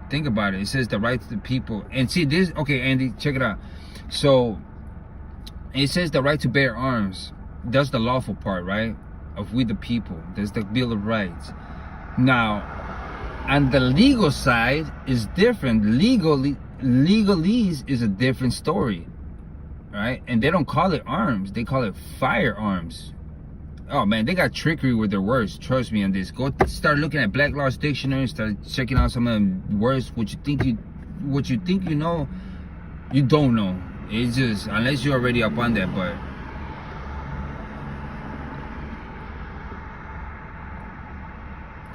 think about it. It says the right to the people. And see this, okay, Andy, check it out. So, it says the right to bear arms. That's the lawful part, right? Of we the people. That's the Bill of Rights. Now, on the legal side is different. Legalese is a different story. Right? And they don't call it arms, they call it firearms. Oh man, they got trickery with their words. Trust me on this. Go start looking at Black Law's dictionary, start checking out some of the words. What you think you know, you don't know. It's just, unless you're already up on that. But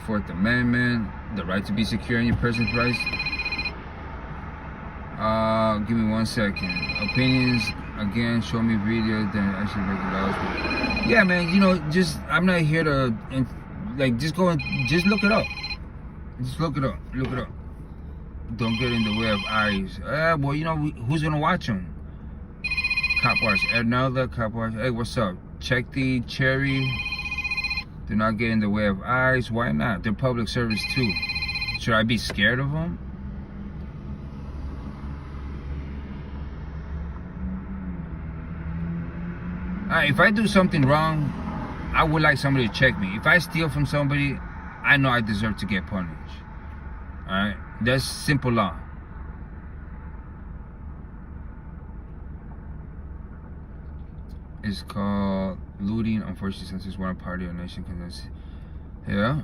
Fourth Amendment, the right to be secure in your person's rights. Give me 1 second. Opinions, again, show me video, then actually break the laws. Yeah, man, you know, just, I'm not here to, like, just go and, just look it up. Just look it up. Don't get in the way of eyes. Well, you know, who's gonna watch them? Cop watch. Another cop watch. Hey, what's up? Check the cherry. Do not get in the way of eyes. Why not? They're public service too. Should I be scared of them? If I do something wrong, I would like somebody to check me. If I steal from somebody, I know I deserve to get punished. Alright? That's simple law. It's called looting. Unfortunately, since it's one party or nation condemns. Yeah.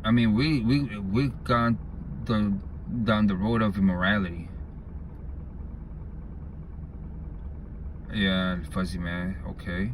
I mean, we've gone down the road of immorality. Yeah, fuzzy man. Okay.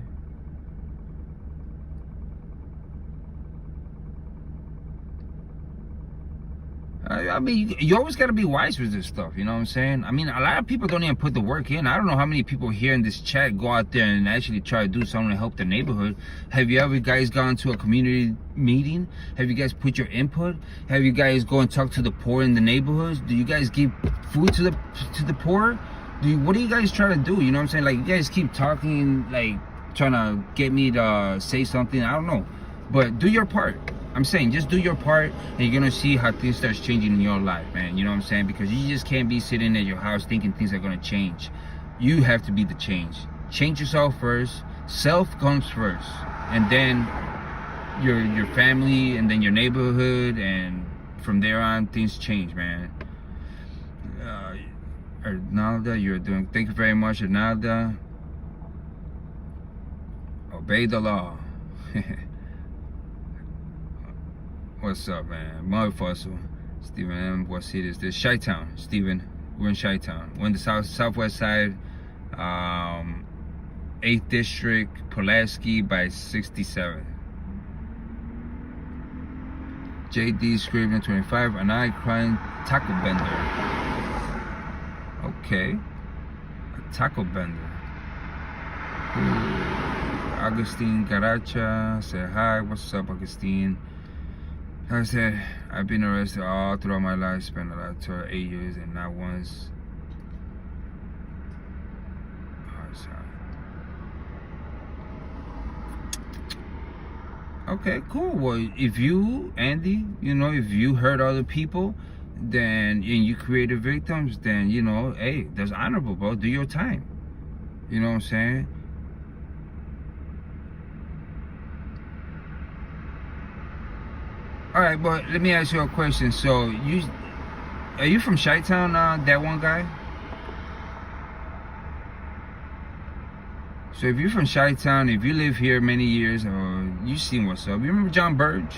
I mean, you always got to be wise with this stuff, you know what I'm saying? I mean, a lot of people don't even put the work in. I don't know how many people here in this chat go out there and actually try to do something to help the neighborhood. Have you ever guys gone to a community meeting? Have you guys put your input? Have you guys go and talk to the poor in the neighborhoods? Do you guys give food to the poor? What do you guys try to do? You know what I'm saying? Like, you guys keep talking, like, trying to get me to say something. I don't know. But do your part. I'm saying, just do your part, and you're gonna see how things starts changing in your life, man. You know what I'm saying? Because you just can't be sitting at your house thinking things are gonna change. You have to be the change. Change yourself first. Self comes first, and then your family, and then your neighborhood, and from there on, things change, man. Arnalda, you're doing. Thank you very much, Arnalda. Obey the law. What's up, man? Mud Fossil. Steven M. What city is this? Chi-Town, Steven. We're in Chi-Town. We're in the southwest side, 8th District, Pulaski by 67. JD Scrivener 25, and I crying taco bender. Okay. A taco bender. Ooh. Augustine Garacha said hi. What's up, Augustine? I said, I've been arrested all throughout my life, spent a lot of time, 8 years, and not once. Oh, sorry. Okay, cool. Well, if you, Andy, you know, if you hurt other people, then, and you created victims, then, you know, hey, that's honorable, bro. Do your time. You know what I'm saying? All right, but let me ask you a question. So, are you from Chi-Town, that one guy? So if you're from Chi-Town, if you live here many years, or you've seen what's up. You remember John Burge?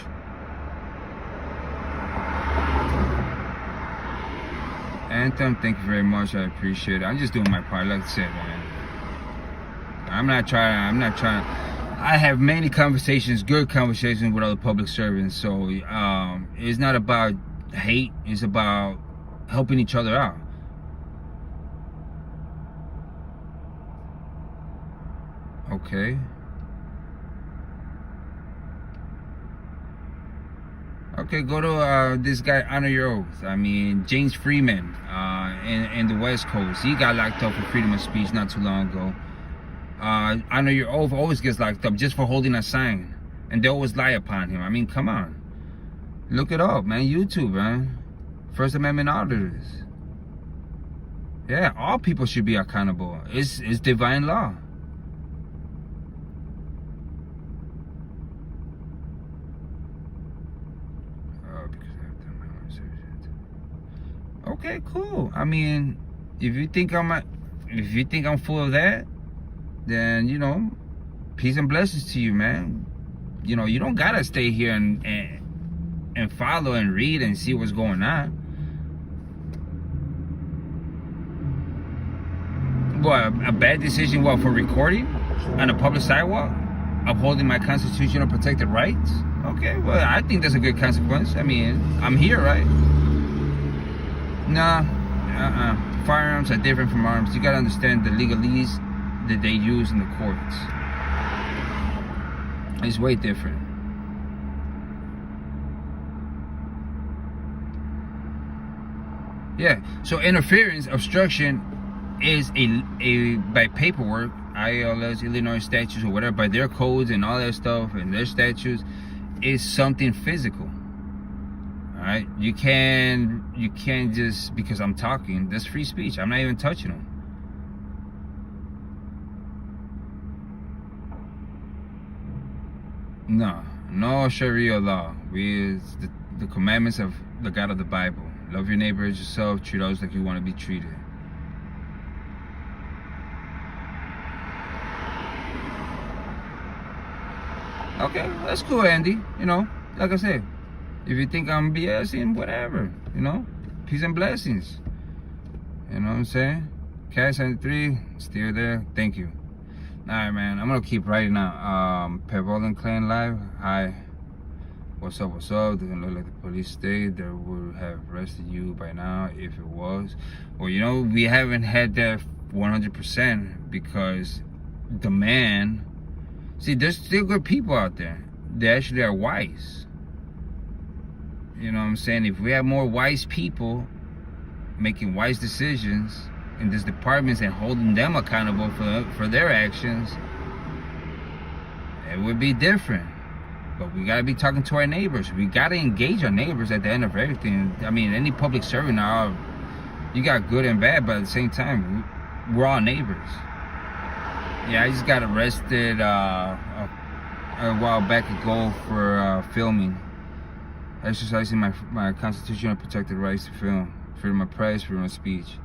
Anthem, thank you very much. I appreciate it. I'm just doing my part. Like I said, man, I'm not trying. I have many conversations, good conversations with other public servants. So it's not about hate. It's about helping each other out. Okay. Okay, go to this guy, Honor Your Oath. I mean, James Freeman in the West Coast. He got locked up for freedom of speech not too long ago. Honor Your Oath always gets locked up just for holding a sign. And they always lie upon him. I mean, come on. Look it up, man. YouTube, man. First Amendment auditors. Yeah, all people should be accountable. It's divine law. Okay, cool. I mean, if you think I'm full of that, then, you know, peace and blessings to you, man. You know, you don't gotta stay here and follow and read and see what's going on. What, a bad decision, what, for recording on a public sidewalk? Upholding my constitutional protected rights? Okay, well, I think that's a good consequence. I mean, I'm here, right? Nah, firearms are different from arms. You gotta understand the legalese that they use in the courts. It's way different. Yeah, so interference, obstruction is a by paperwork, ILS, Illinois statutes or whatever, by their codes and all that stuff and their statutes, is something physical. Alright, you can't just, because I'm talking, that's free speech. I'm not even touching them. No Sharia law. It's the commandments of the God of the Bible. Love your neighbor as yourself. Treat others like you want to be treated. Okay, that's cool, Andy. You know, like I said, if you think I'm BSing, whatever, you know, peace and blessings. You know what I'm saying? Cat 73, still there. Thank you. Alright, man, I'm gonna keep writing out. Pevolan Clan Live. Hi. What's up? Doesn't look like the police state. They would have arrested you by now if it was. Well, you know, we haven't had that 100% because the man. See, there's still good people out there. They actually are wise. You know what I'm saying? If we have more wise people making wise decisions in these departments and holding them accountable for their actions, it would be different. But we gotta be talking to our neighbors. We gotta engage our neighbors at the end of everything. I mean, any public servant now, you got good and bad, but at the same time, we're all neighbors. Yeah, I just got arrested a while back ago for filming, exercising my constitutional protected rights to film, freedom of press, freedom of speech.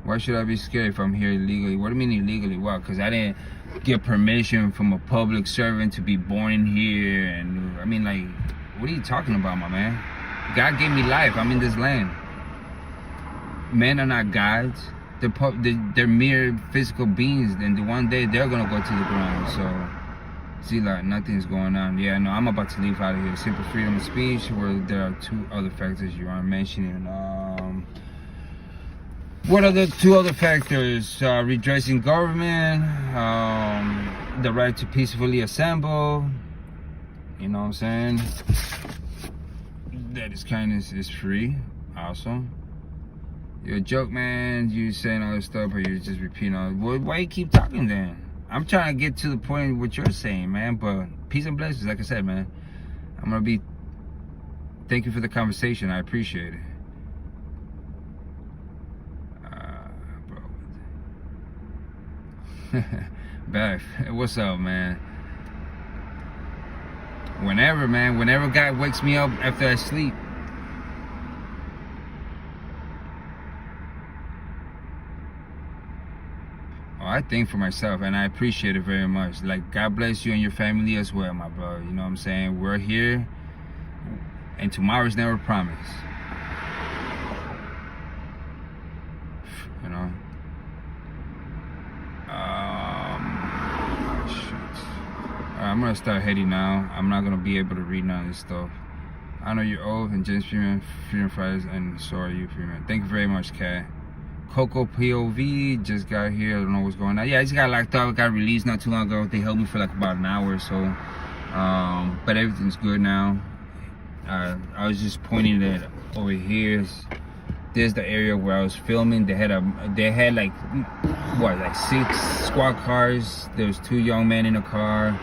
Why should I be scared if I'm here illegally? What do you mean illegally? Well, because I didn't get permission from a public servant to be born in here. And I mean, like, what are you talking about, my man? God gave me life. I'm in this land. Men are not gods. They're mere physical beings, and one day they're gonna go to the ground. So, see, like nothing's going on. Yeah, no, I'm about to leave out of here. Simple freedom of speech, where there are 2 other factors you aren't mentioning. What are the 2 other factors? Redressing government, the right to peacefully assemble. You know what I'm saying? That is kindness is free. Awesome. You're a joke, man. You saying all this stuff, but you're just repeating all. Well, why you keep talking then? I'm trying to get to the point of what you're saying, man. But peace and blessings, like I said, man. I'm gonna be. Thank you for the conversation. I appreciate it. Bro. Beth, what's up, man? Whenever God wakes me up after I sleep. Oh, I think for myself, and I appreciate it very much. Like, God bless you and your family as well, my brother. You know what I'm saying? We're here, and tomorrow's never promised. You know? I'm gonna start heading now. I'm not gonna be able to read none of this stuff. I know you're old and James Freeman Fighters, and so are you, Freeman. Thank you very much, Kat. Coco POV just got here. I don't know what's going on. Yeah, I just got locked up. Got released not too long ago. They held me for like about an hour or so. But everything's good now. I was just pointing that over here. There's the area where I was filming. They had like 6 squad cars. There was 2 young men in a car.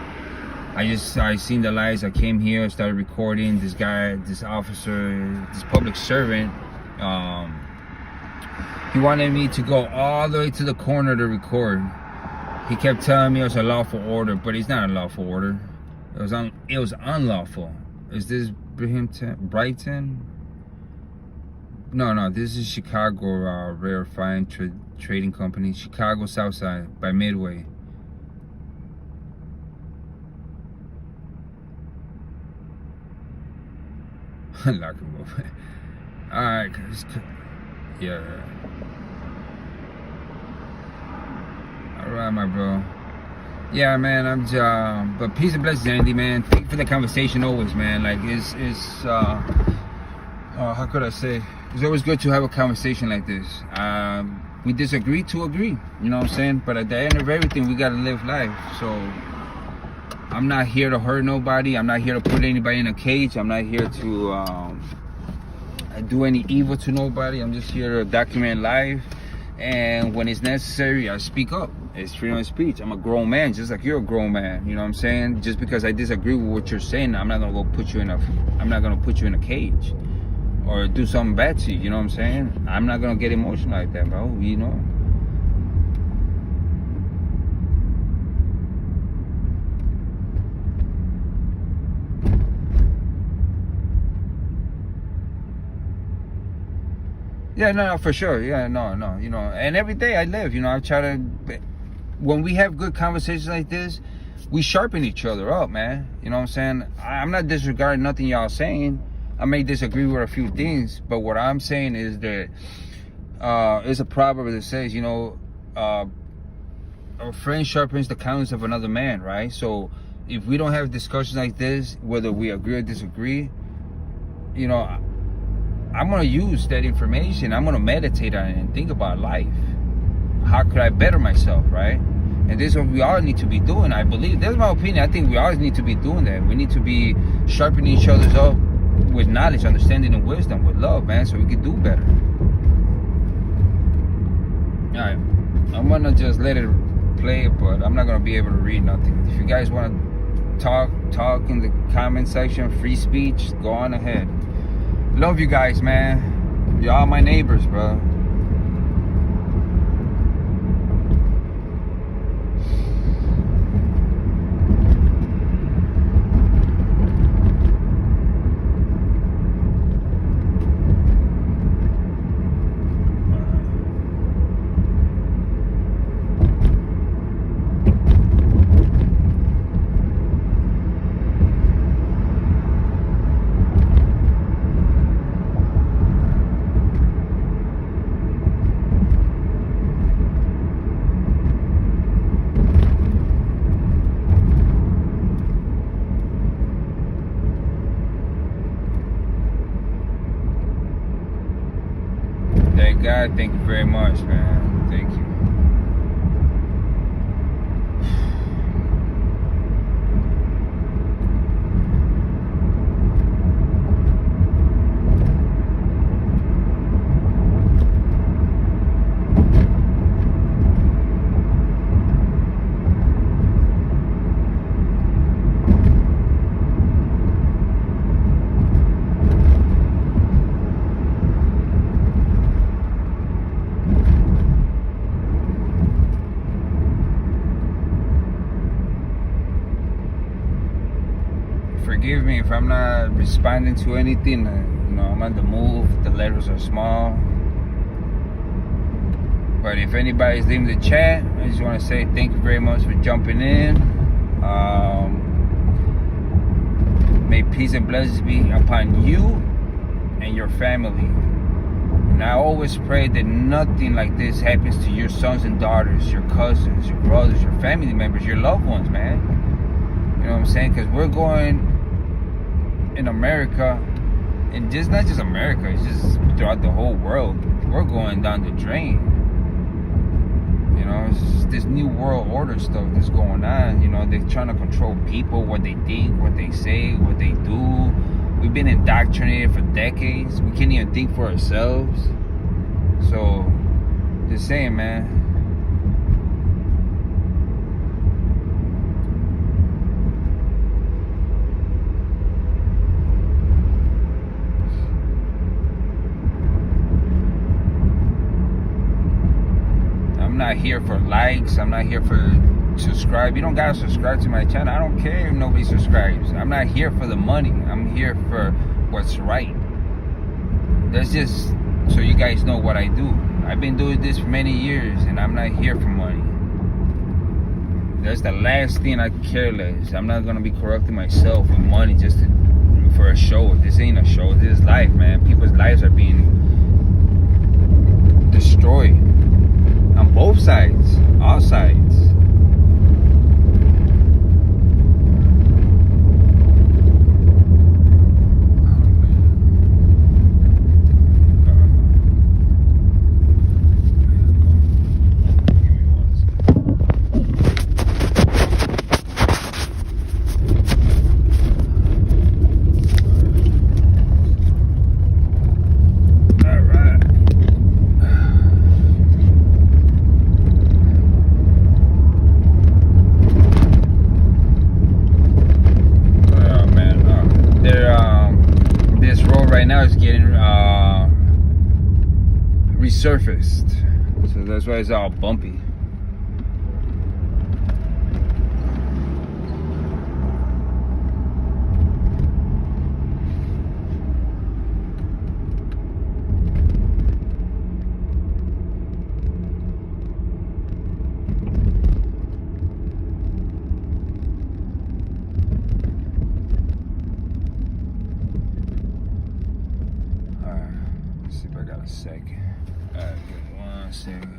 I seen the lights. I came here, started recording. This guy, this officer, this public servant, he wanted me to go all the way to the corner to record. He kept telling me it was a lawful order, but it's not a lawful order. It was unlawful. Is this Brighton? No, this is Chicago Rare Fine Trading Company, Chicago Southside by Midway. Lock him up. Alright, yeah. Alright, my bro. Yeah, man, I'm just, but peace and blessings, Andy, man. Thank you for the conversation always, man. Like, how could I say? It's always good to have a conversation like this. We disagree to agree, you know what I'm saying? But at the end of everything, we gotta live life. So, I'm not here to hurt nobody. I'm not here to put anybody in a cage. I'm not here to do any evil to nobody. I'm just here to document life. And when it's necessary, I speak up. It's freedom of speech. I'm a grown man, just like you're a grown man. You know what I'm saying? Just because I disagree with what you're saying, I'm not gonna put you in a cage or do something bad to you. You know what I'm saying? I'm not gonna get emotional like that, bro. You know. Yeah, no, for sure. Yeah, no, you know, and every day I live, you know, I try to, when we have good conversations like this, we sharpen each other up, man. You know what I'm saying? I'm not disregarding nothing y'all saying. I may disagree with a few things, but what I'm saying is that there's a proverb that says, you know, a friend sharpens the countenance of another man, right? So if we don't have discussions like this, whether we agree or disagree, you know, I'm gonna use that information. I'm gonna meditate on it and think about life. How could I better myself, right? And this is what we all need to be doing, I believe. That's my opinion. I think we always need to be doing that. We need to be sharpening each other's up with knowledge, understanding, and wisdom, with love, man, so we can do better. All right, I'm gonna just let it play, but I'm not gonna be able to read nothing. If you guys wanna talk in the comment section, free speech, go on ahead. Love you guys, man. Y'all my neighbors, bro. God, thank you very much, man. Thank you. Forgive me if I'm not responding to anything. I'm on the move. The letters are small. But if anybody's leaving the chat, I just want to say thank you very much for jumping in. May peace and blessings be upon you and your family. And I always pray that nothing like this happens to your sons and daughters, your cousins, your brothers, your family members, your loved ones, man. You know what I'm saying? Because we're going in America, and just not just America, it's just throughout the whole world. We're going down the drain. It's just this new world order stuff that's going on. They're trying to control people, what they think, what they say, what they do. We've been indoctrinated for decades. We can't even think for ourselves. So, just saying, man. I'm not here for likes. I'm not here for subscribe. You don't gotta subscribe to my channel. I don't care if nobody subscribes. I'm not here for the money. I'm here for what's right. That's just so you guys know what I do. I've been doing this for many years, and I'm not here for money. That's the last thing I care less. I'm not gonna be corrupting myself with money just for a show. This ain't a show. This is life, man. People's lives are being destroyed. On both sides, all sides. Resurfaced, so that's why it's all bumpy. Alright, let's see if I got a second. Alright, give me 1 second.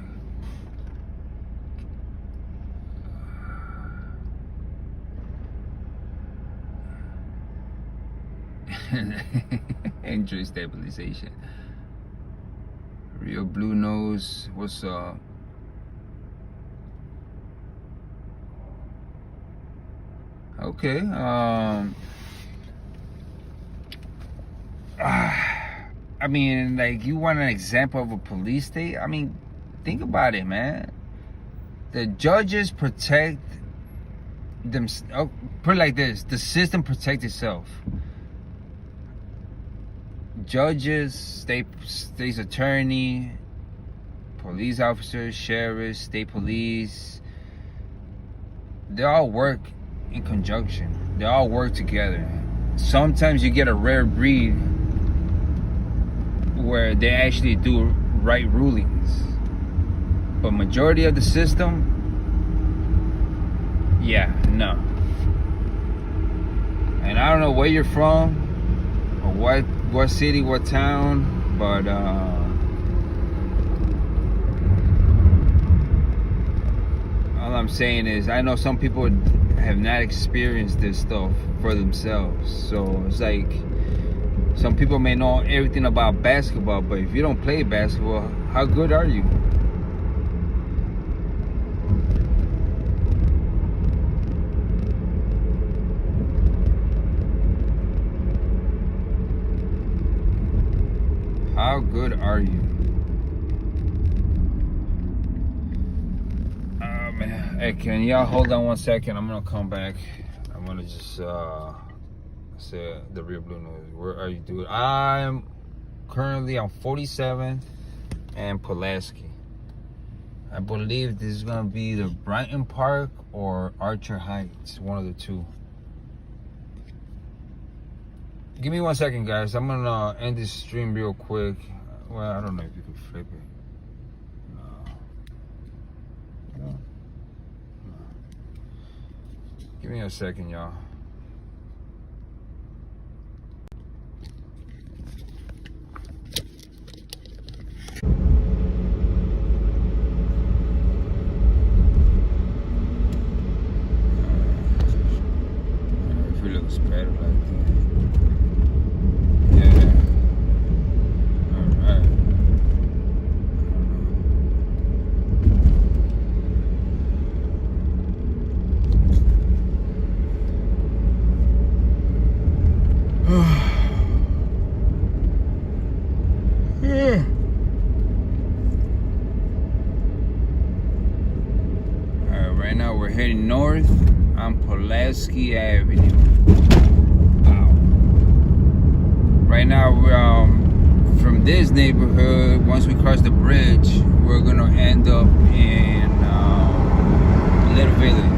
Entry stabilization. Real Blue Nose, what's up? Okay, I mean, like, you want an example of a police state? I mean, think about it, man. The judges protect them. Oh, put it like this: the system protects itself. Judges, state's attorney, police officers, sheriffs, state police. They all work in conjunction. They all work together. Sometimes you get a rare breed where they actually do right rulings, but majority of the system, yeah, no. And I don't know where you're from, or what city, what town, but all I'm saying is I know some people have not experienced this stuff for themselves. So it's like, Some people may know everything about basketball, but if you don't play basketball, how good are you? How good are you? Oh man. Hey, can y'all hold on 1 second? I'm gonna come back. I'm gonna just say the real blue news. Where are you, dude? I'm currently on 47th and Pulaski. I believe this is gonna be either Brighton Park or Archer Heights, one of the two. Give me 1 second, guys. I'm gonna end this stream real quick. Well, I don't know if you can flip it. No. Give me a second, y'all. If it looks better like that. Right now we're heading north on Pulaski Avenue. Wow. Right now we're from this neighborhood. Once we cross the bridge, we're gonna end up in Little Village.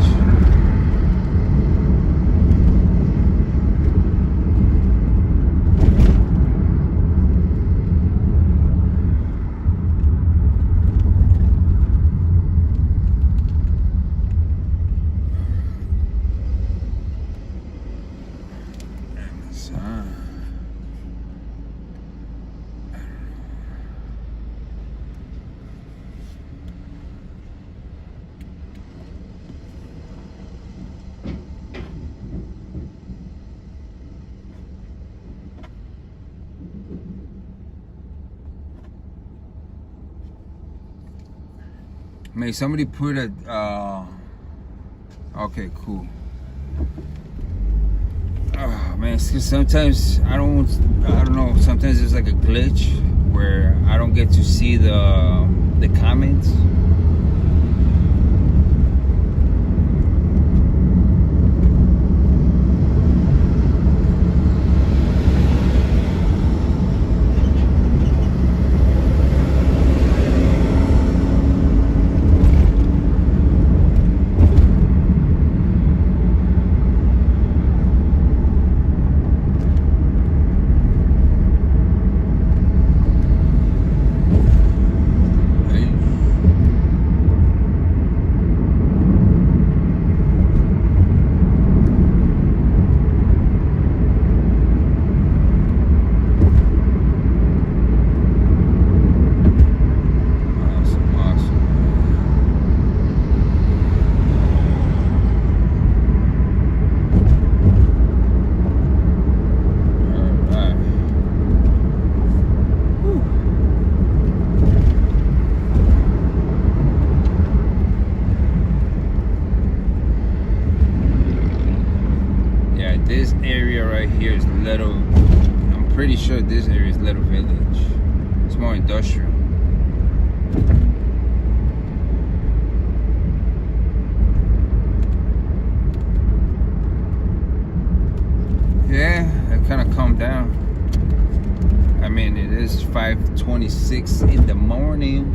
May somebody put a okay, cool. Oh man, it's 'cause sometimes I don't know, sometimes there's like a glitch where I don't get to see the comments. This area right here is Little, I'm pretty sure this area is Little Village. It's more industrial. Yeah, it kind of calmed down. I mean, it is 5:26 in the morning.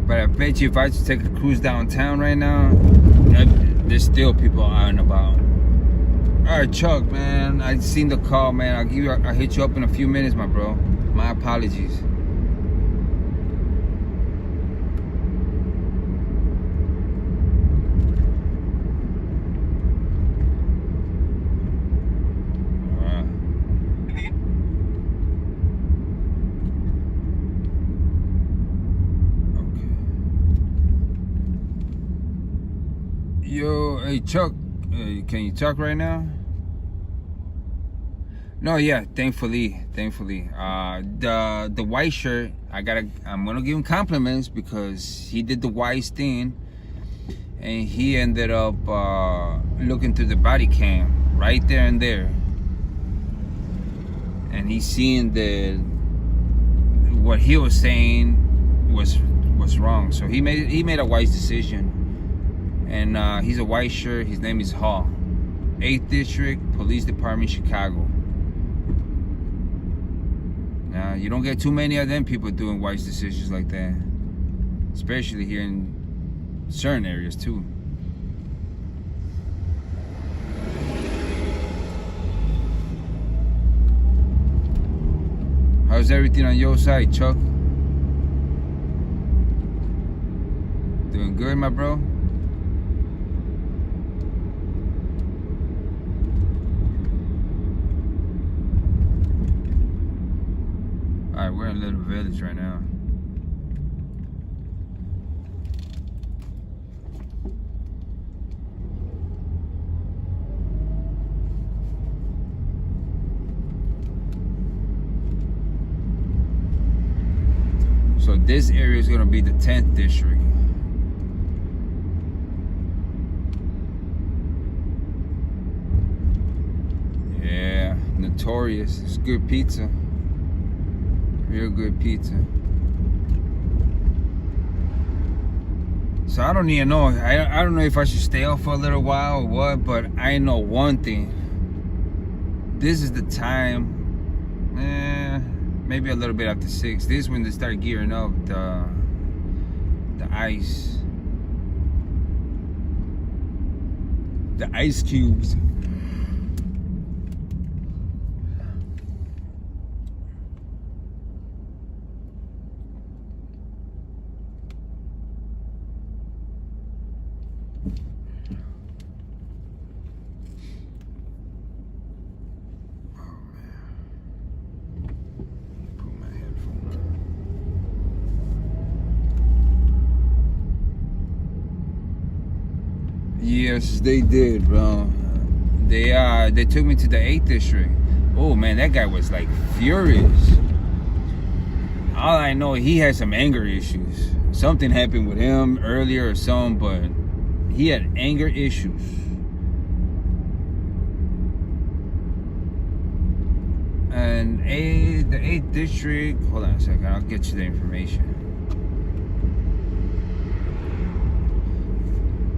But I bet you if I just take a cruise downtown right now, there's still people out and about. All right, Chuck, man, I seen the call, man. I'll hit you up in a few minutes, my bro. My apologies. Yo, hey Chuck, can you talk right now? No, yeah, thankfully. The white shirt, I'm gonna give him compliments because he did the wise thing, and he ended up looking through the body cam right there and there, and he's seeing that what he was saying was wrong. So he made a wise decision, and he's a white shirt. His name is Hall, 8th District Police Department, Chicago. Now, you don't get too many of them people doing wise decisions like that, especially here in certain areas too. How's everything on your side, Chuck? Doing good, my bro? Alright, we're in a little village right now. So this area is gonna be the 10th district. Yeah, notorious. It's good pizza. Real good pizza. So I don't even know. I don't know if I should stay out for a little while or what, but I know one thing. This is the time, maybe a little bit after 6. This is when they start gearing up the ice. The ice cubes. Yes, they did, bro. They took me to the 8th district. Oh man, that guy was like furious. All I know, he had some anger issues. Something happened with him earlier or something, but he had anger issues. And the 8th district, hold on a second, I'll get you the information.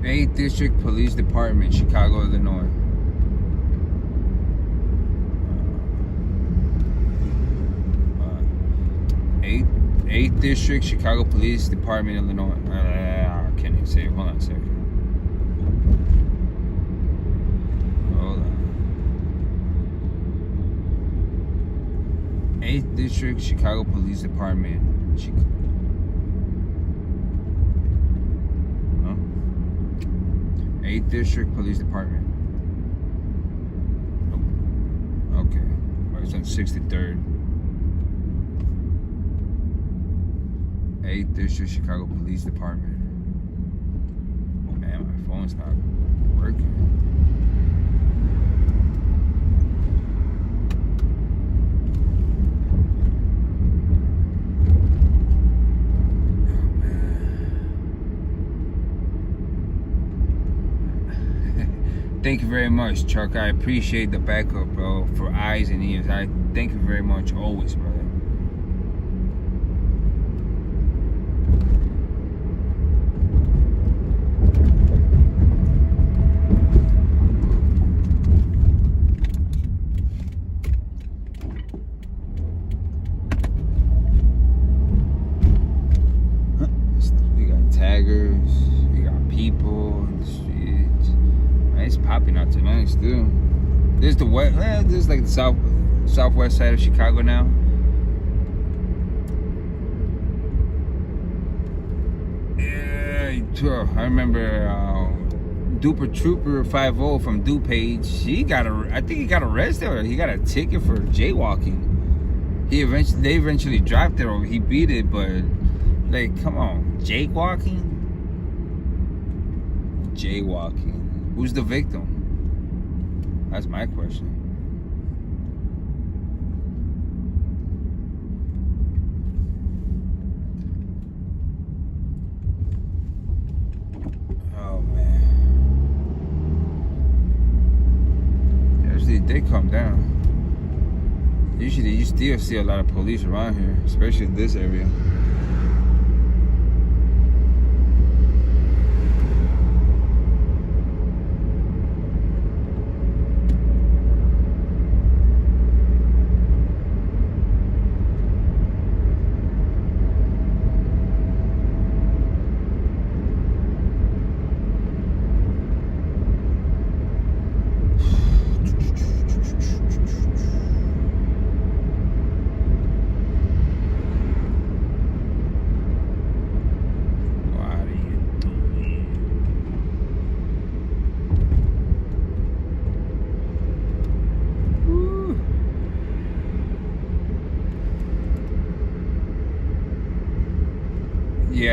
8th District Police Department, Chicago, Illinois. 8th District, Chicago Police Department, Illinois. I can't even say it. Hold on a second. Hold on. 8th District, Chicago Police Department. 8th District Police Department. Oh, okay. It's on 63rd. 8th District Chicago Police Department. Oh man, my phone's not working. Thank you very much, Chuck. I appreciate the backup, bro, for eyes and ears. I thank you very much, always, brother. You got taggers, you got people in the streets. It's popping out tonight still. This is the west. This is like the southwest side of Chicago now. Yeah, I remember Duper Trooper 50 from DuPage. I think he got arrested or he got a ticket for jaywalking. They eventually dropped it or he beat it, but like, come on, jaywalking. Who's the victim? That's my question. did come down. Usually you still see a lot of police around here, especially in this area.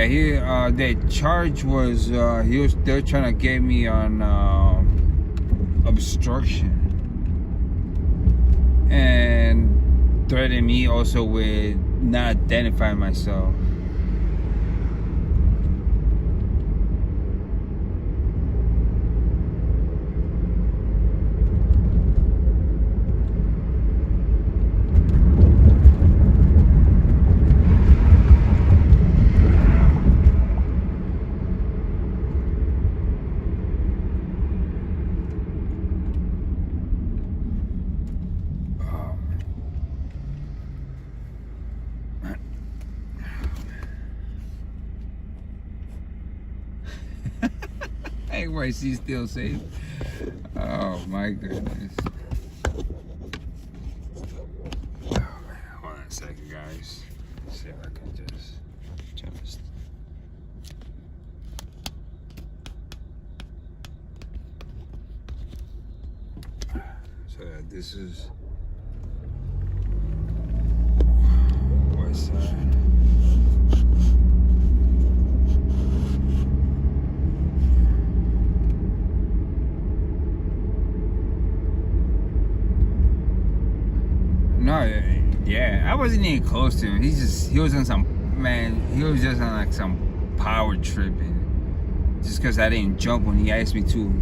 Yeah, the charge was they're trying to get me on obstruction and threatening me also with not identifying myself. NYC still safe. Oh my goodness. Oh, man. Hold on a second, guys. Let's see if I can just. So this is west side. No, yeah, I wasn't even close to him. He was on some, man, he was just on like some power tripping. Just because I didn't jump when he asked me to.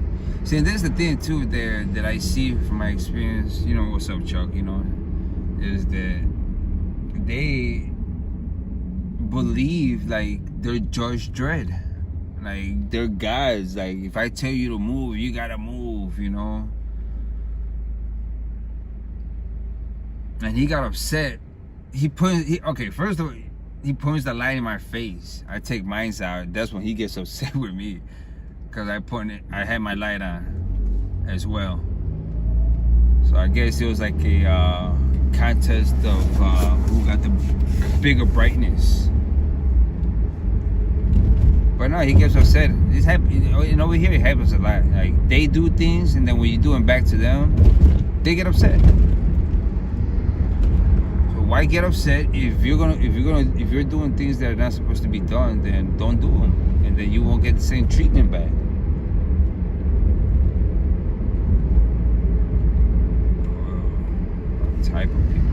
See, there's the thing too there that I see from my experience, you know, what's up, Chuck, you know, is that they believe like they're Judge Dredd. Like, they're guys. Like, if I tell you to move, you gotta move, you know? And he got upset. Okay, first of all, he points the light in my face. I take mine out. That's when he gets upset with me, because I had my light on as well. So I guess it was like a contest of who got the bigger brightness. But no, he gets upset. It's and over here it happens a lot. Like, they do things, and then when you do them back to them, they get upset. Why get upset if you're doing things that are not supposed to be done? Then don't do them, and then you won't get the same treatment back. What type of people?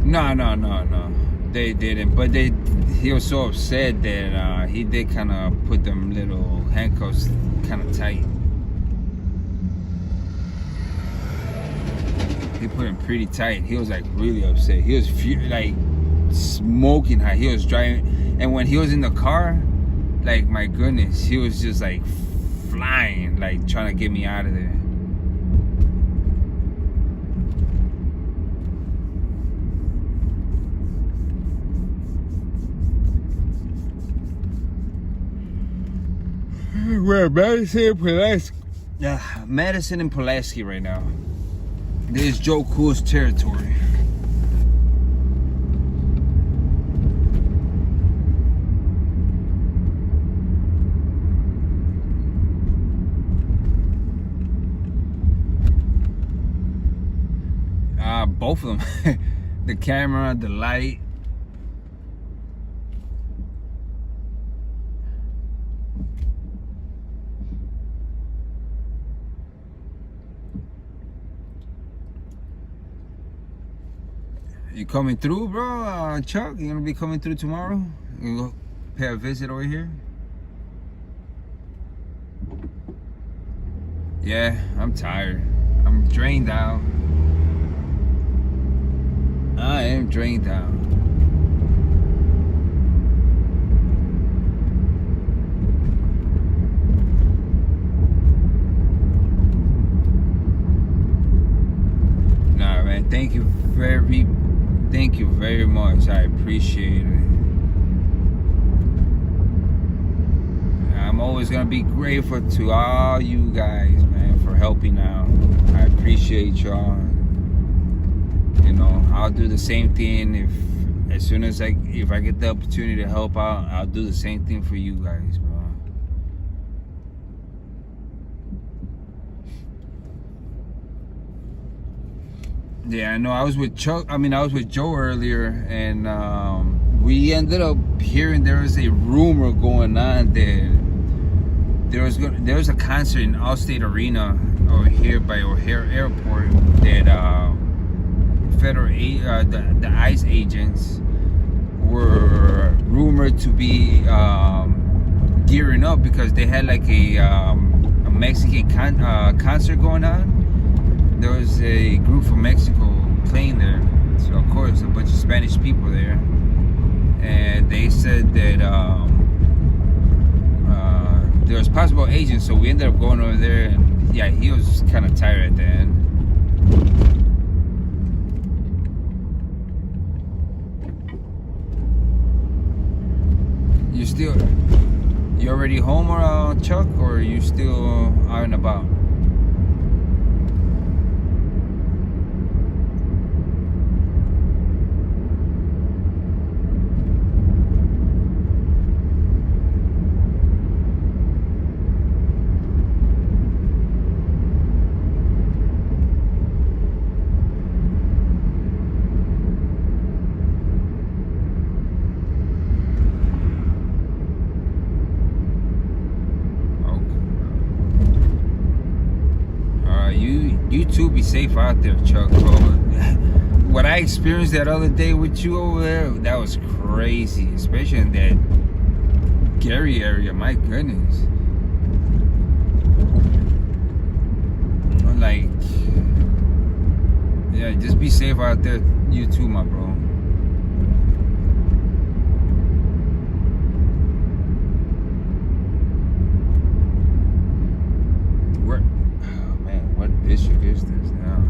No. They didn't, but he was so upset that he did kind of put them little handcuffs kind of tight. He put them pretty tight. He was like really upset. He was like smoking hot. He was driving, and when he was in the car, like, my goodness, he was just like flying, like trying to get me out of there. We're Madison and Pulaski right now. This is Joe Cool's territory. Both of them. The camera, the light. You coming through, bro? Chuck, you gonna be coming through tomorrow? You go pay a visit over here? Yeah, I'm tired. I'm drained out. I am drained out. Nah, man, thank you very much. I appreciate it. I'm always gonna be grateful to all you guys, man, for helping out. I appreciate y'all. You know, I'll do the same thing if I get the opportunity to help out. I'll do the same thing for you guys, bro. Yeah, I know. I was with Joe earlier, and we ended up hearing there was a rumor going on that there was a concert in Allstate Arena over here by O'Hare Airport that the ICE agents were rumored to be gearing up because they had like a Mexican concert going on. There was a group from Mexico playing there, so of course a bunch of Spanish people there, and they said that there was possible agents, so we ended up going over there, and yeah, he was kind of tired at the end. You already home, or Chuck, or are you still out and about? You too, be safe out there, Chuck. What I experienced that other day with you over there, that was crazy, especially in that Gary area. My goodness. Like, yeah, just be safe out there. You too, my bro. What district is this now?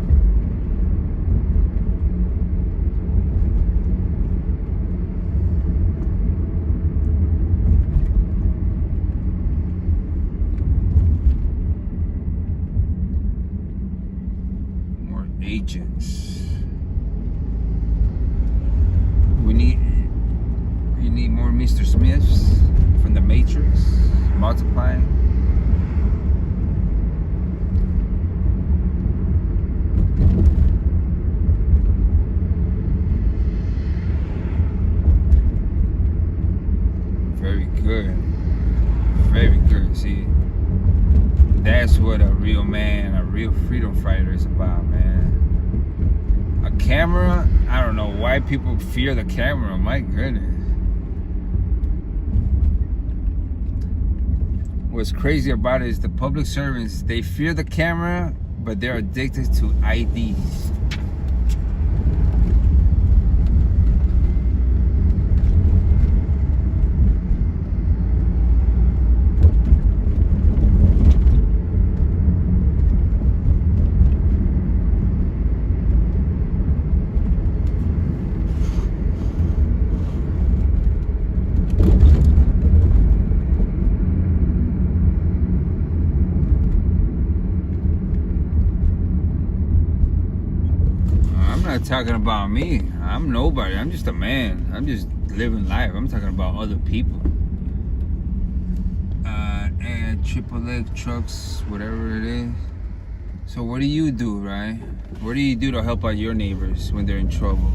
More agents. We need more Mr. Smiths from the Matrix multiplying. Very good. See, that's what a real man, a real freedom fighter is about, man. A camera, I don't know why people fear the camera. My goodness. What's crazy about it is the public servants, they fear the camera, but they're addicted to IDs. Talking about me. I'm nobody. I'm just a man. I'm just living life. I'm talking about other people. And triple X trucks, whatever it is. So what do you do, right? What do you do to help out your neighbors when they're in trouble?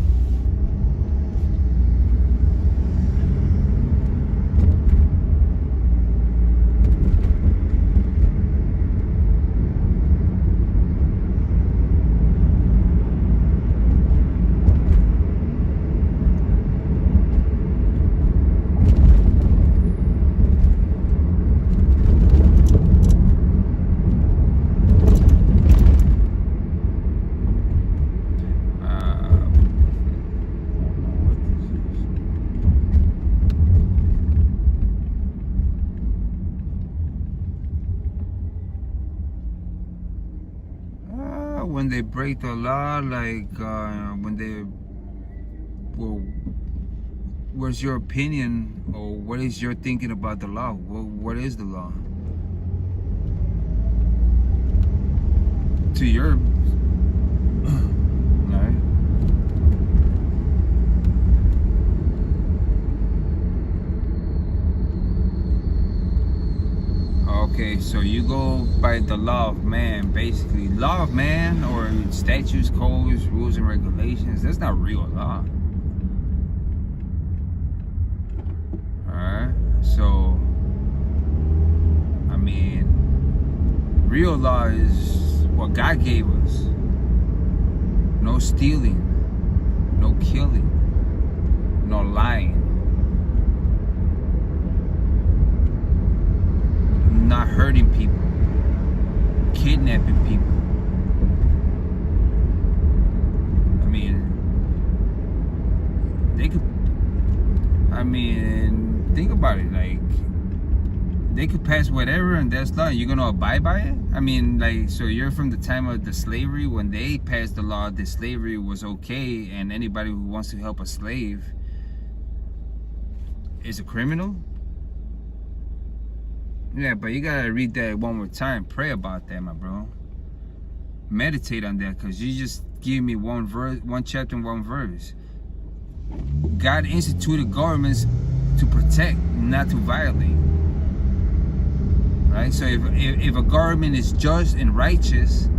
break the law, like when they, well, what's your opinion, or what is your thinking about the law? What is the law? To your, right? Okay, so you go by the law of man, basically. Law of man, or statutes, codes, rules, and regulations. That's not real law. Alright, so, I mean, real law is what God gave us. No stealing, no killing, no lying, not hurting people, kidnapping people. I mean, they could, I mean, think about it, like, they could pass whatever and that's law. You're gonna abide by it? I mean, like, so you're from the time of the slavery, when they passed the law that slavery was okay and anybody who wants to help a slave is a criminal? Yeah, but you gotta read that one more time. Pray about that, my bro. Meditate on that, because you just give me one verse, one chapter and one verse. God instituted governments to protect, not to violate. Right? So if a government is just and righteous,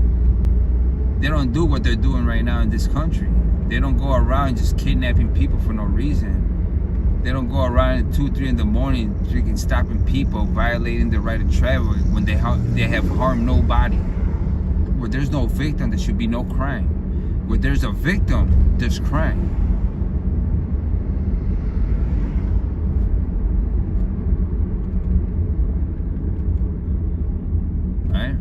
they don't do what they're doing right now in this country. They don't go around just kidnapping people for no reason. They don't go around at 2, 3 in the morning freaking stopping people, violating the right to travel when they have harmed nobody. Where there's no victim, there should be no crime. Where there's a victim, there's crime. Right?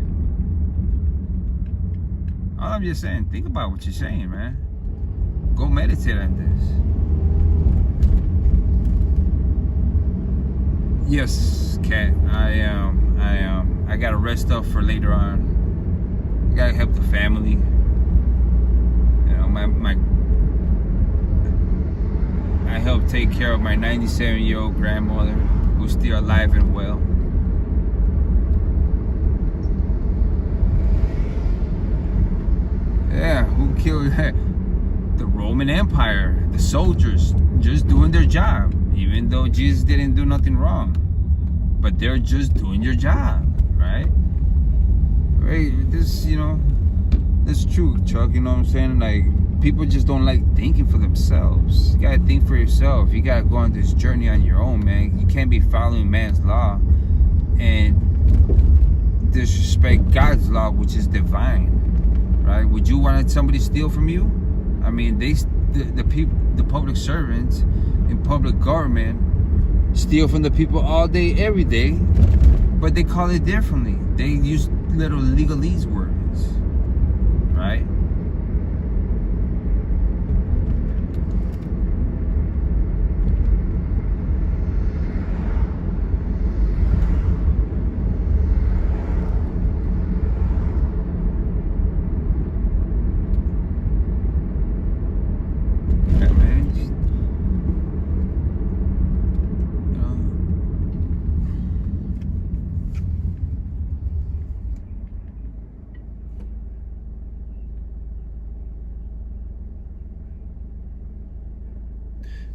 All I'm just saying, think about what you're saying, man. Go meditate on this. Yes, Kat, I am. I gotta rest up for later on. I gotta help the family. You know, I help take care of my 97-year-old grandmother, who's still alive and well. Yeah, who killed her? The Roman Empire, the soldiers, just doing their job, even though Jesus didn't do nothing wrong. But they're just doing your job, right? Right, this, you know, that's true, Chuck, you know what I'm saying? Like, people just don't like thinking for themselves. You gotta think for yourself. You gotta go on this journey on your own, man. You can't be following man's law and disrespect God's law, which is divine, right? Would you want somebody to steal from you? I mean, the people, the public servants in public government steal from the people all day, every day, but they call it differently. They use little legalese words, right?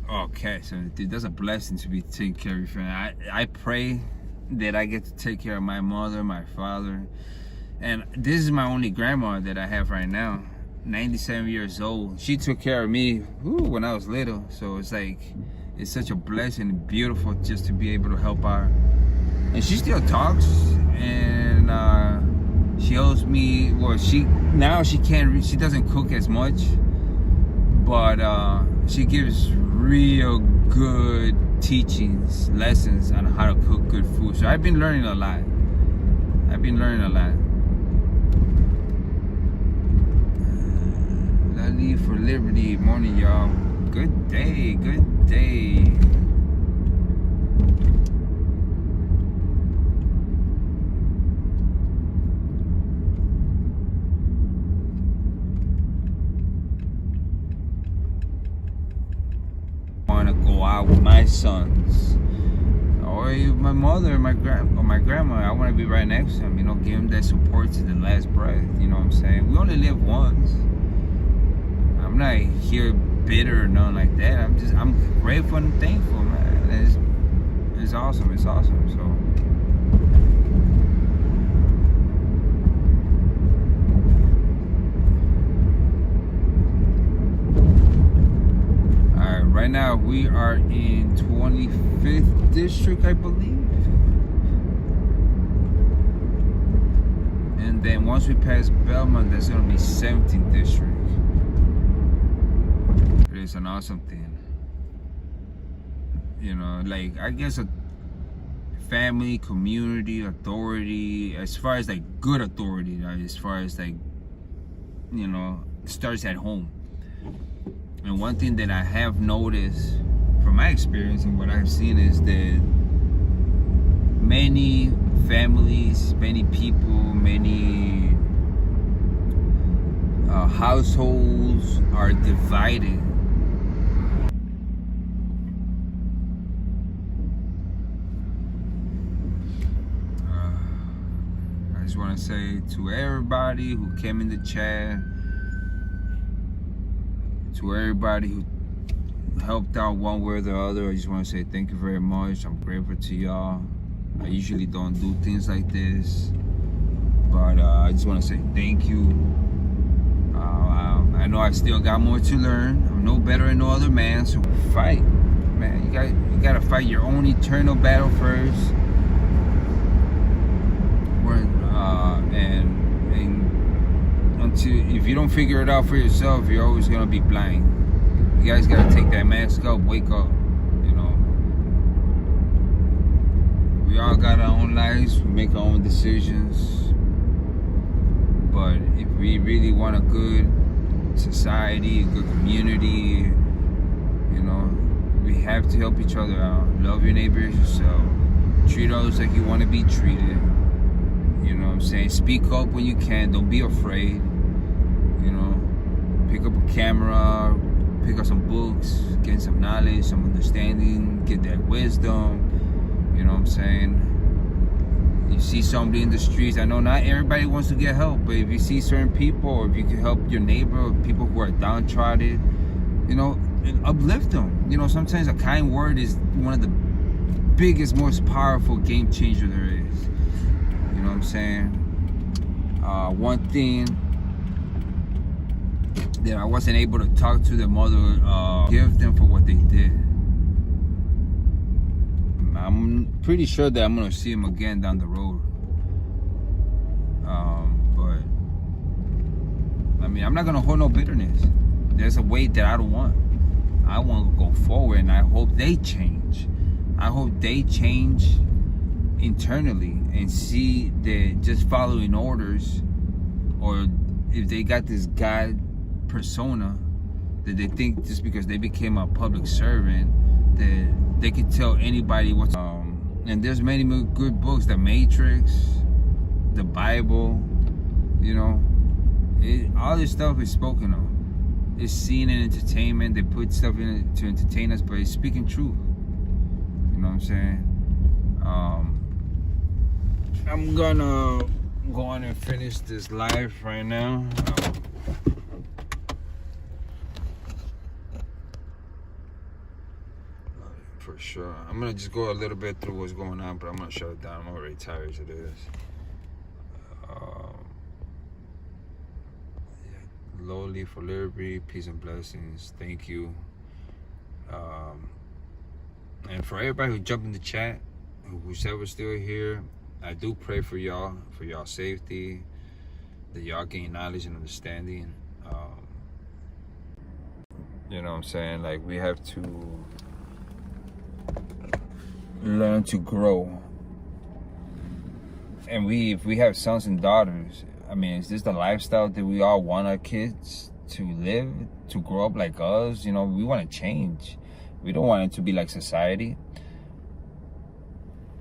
Okay, so dude, that's a blessing to be taking care of your family. I pray that I get to take care of my mother, my father, and this is my only grandma that I have right now, 97 years old. She took care of me when I was little, so it's like, it's such a blessing and beautiful just to be able to help out. And she still talks, and she helps me. Well, she doesn't cook as much, but she gives real good teachings, lessons on how to cook good food. So I've been learning a lot. I leave for Liberty. Morning, y'all. Good day, good day. out with my sons, or my mother, or my grandma. I want to be right next to them, you know, give them that support to the last breath. You know what I'm saying? We only live once. I'm not here bitter or nothing like that. I'm grateful and thankful, man. It's awesome. It's awesome. So. Right now we are in 25th district, I believe. And then once we pass Belmont, that's gonna be 17th district. It is an awesome thing. You know, like, I guess a family, community, authority, as far as like good authority, right? As far as like, you know, it starts at home. And one thing that I have noticed from my experience and what I've seen is that many families, many people, many households are divided. I just want to say to everybody who came in the chat, to everybody who helped out one way or the other, I just want to say thank you very much. I'm grateful to y'all. I usually don't do things like this, but I just want to say thank you. I know I still got more to learn. I'm no better than no other man, so fight, man. You gotta fight your own eternal battle first. If you don't figure it out for yourself, you're always gonna be blind. You guys gotta take that mask up, wake up. You know, we all got our own lives, we make our own decisions. But if we really want a good society, a good community, you know, we have to help each other out. Love your neighbors yourself. Treat others like you want to be treated. You know what I'm saying? Speak up when you can. Don't be afraid. You know, pick up a camera, pick up some books, get some knowledge, some understanding, get that wisdom. You know what I'm saying? You see somebody in the streets. I know not everybody wants to get help, but if you see certain people, or if you can help your neighbor, or people who are downtrodden, you know, uplift them. You know, sometimes a kind word is one of the biggest, most powerful game changer there is. You know what I'm saying? One thing that I wasn't able to talk to the mother, give them for what they did. I'm pretty sure that I'm gonna see them again down the road. But I mean, I'm not gonna hold no bitterness. There's a way that I don't want. I want to go forward, and I hope they change. I hope they change internally and see that just following orders, or if they got this God persona that they think just because they became a public servant that they can tell anybody what's and there's many good books, The Matrix, the Bible, you know, all this stuff is spoken of. It's seen in entertainment. They put stuff in it to entertain us, but it's speaking truth. You know what I'm saying? I'm gonna go on and finish this live right now. For sure. I'm gonna just go a little bit through what's going on, but I'm gonna shut it down. I'm already tired of this. Lowly for liberty, peace and blessings. Thank you. And for everybody who jumped in the chat, who said we're still here, I do pray for y'all safety, that y'all gain knowledge and understanding. You know what I'm saying? Like, we have to learn to grow. And if we have sons and daughters, I mean, is this the lifestyle that we all want our kids to live, to grow up like us? You know, we want to change. We don't want it to be like society.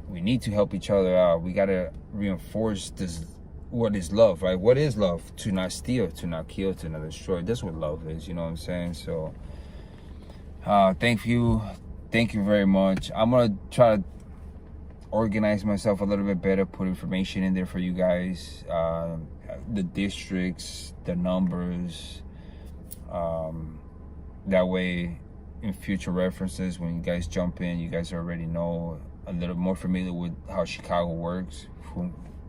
We need to help each other out. We got to reinforce this. What is love, right? What is love? To not steal, to not kill, to not destroy. That's what love is, you know what I'm saying? So, thank you thank you very much. I'm gonna try to organize myself a little bit better, put information in there for you guys, the districts, the numbers, that way in future references, when you guys jump in, you guys already know, a little more familiar with how Chicago works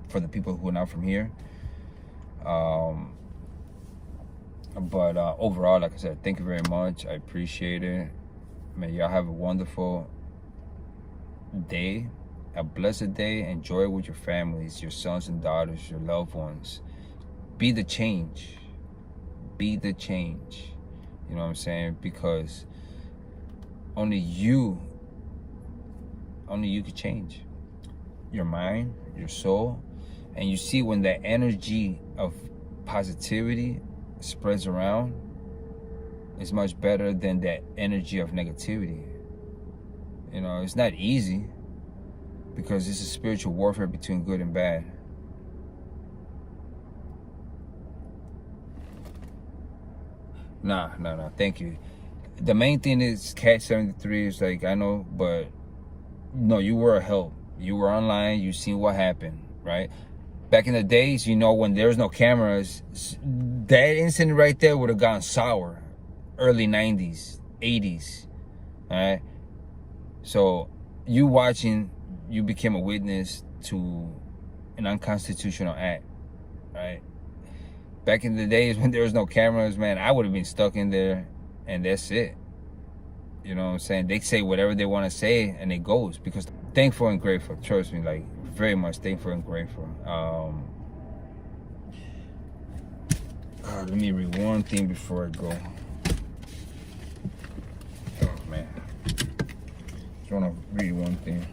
for the people who are not from here. But overall, like I said, thank you very much. I appreciate it. Man, y'all have a wonderful day, a blessed day. Enjoy it with your families, your sons and daughters, your loved ones. Be the change. Be the change. You know what I'm saying? Because only you can change your mind, your soul. And you see, when that energy of positivity spreads around, it's much better than that energy of negativity. You know, it's not easy, because it's a spiritual warfare between good and bad. Nah, thank you. The main thing is Cat 73 is like, I know, but no, you were a help. You were online, you seen what happened, right? Back in the days, you know, when there was no cameras, that incident right there would have gone sour. Early 90s, 80s, all right? So you watching, you became a witness to an unconstitutional act, right? Back in the days when there was no cameras, man, I would have been stuck in there, and that's it. You know what I'm saying? They say whatever they want to say, and it goes, because thankful and grateful. Trust me, like, very much thankful and grateful. Let me read one thing before I go. Oh man, just want to read one thing.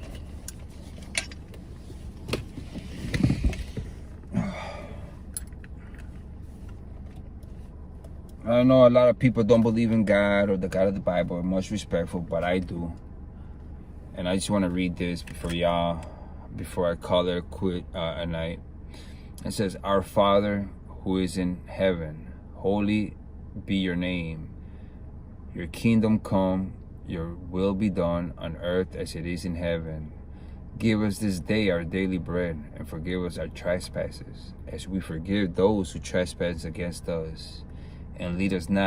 I know a lot of people don't believe in God or the God of the Bible. Much respectful, but I do. And I just want to read this before I call it quit a night. It says, "Our Father who is in heaven, holy be your name. Your kingdom come, your will be done on earth as it is in heaven. Give us this day our daily bread, and forgive us our trespasses, as we forgive those who trespass against us. And lead us not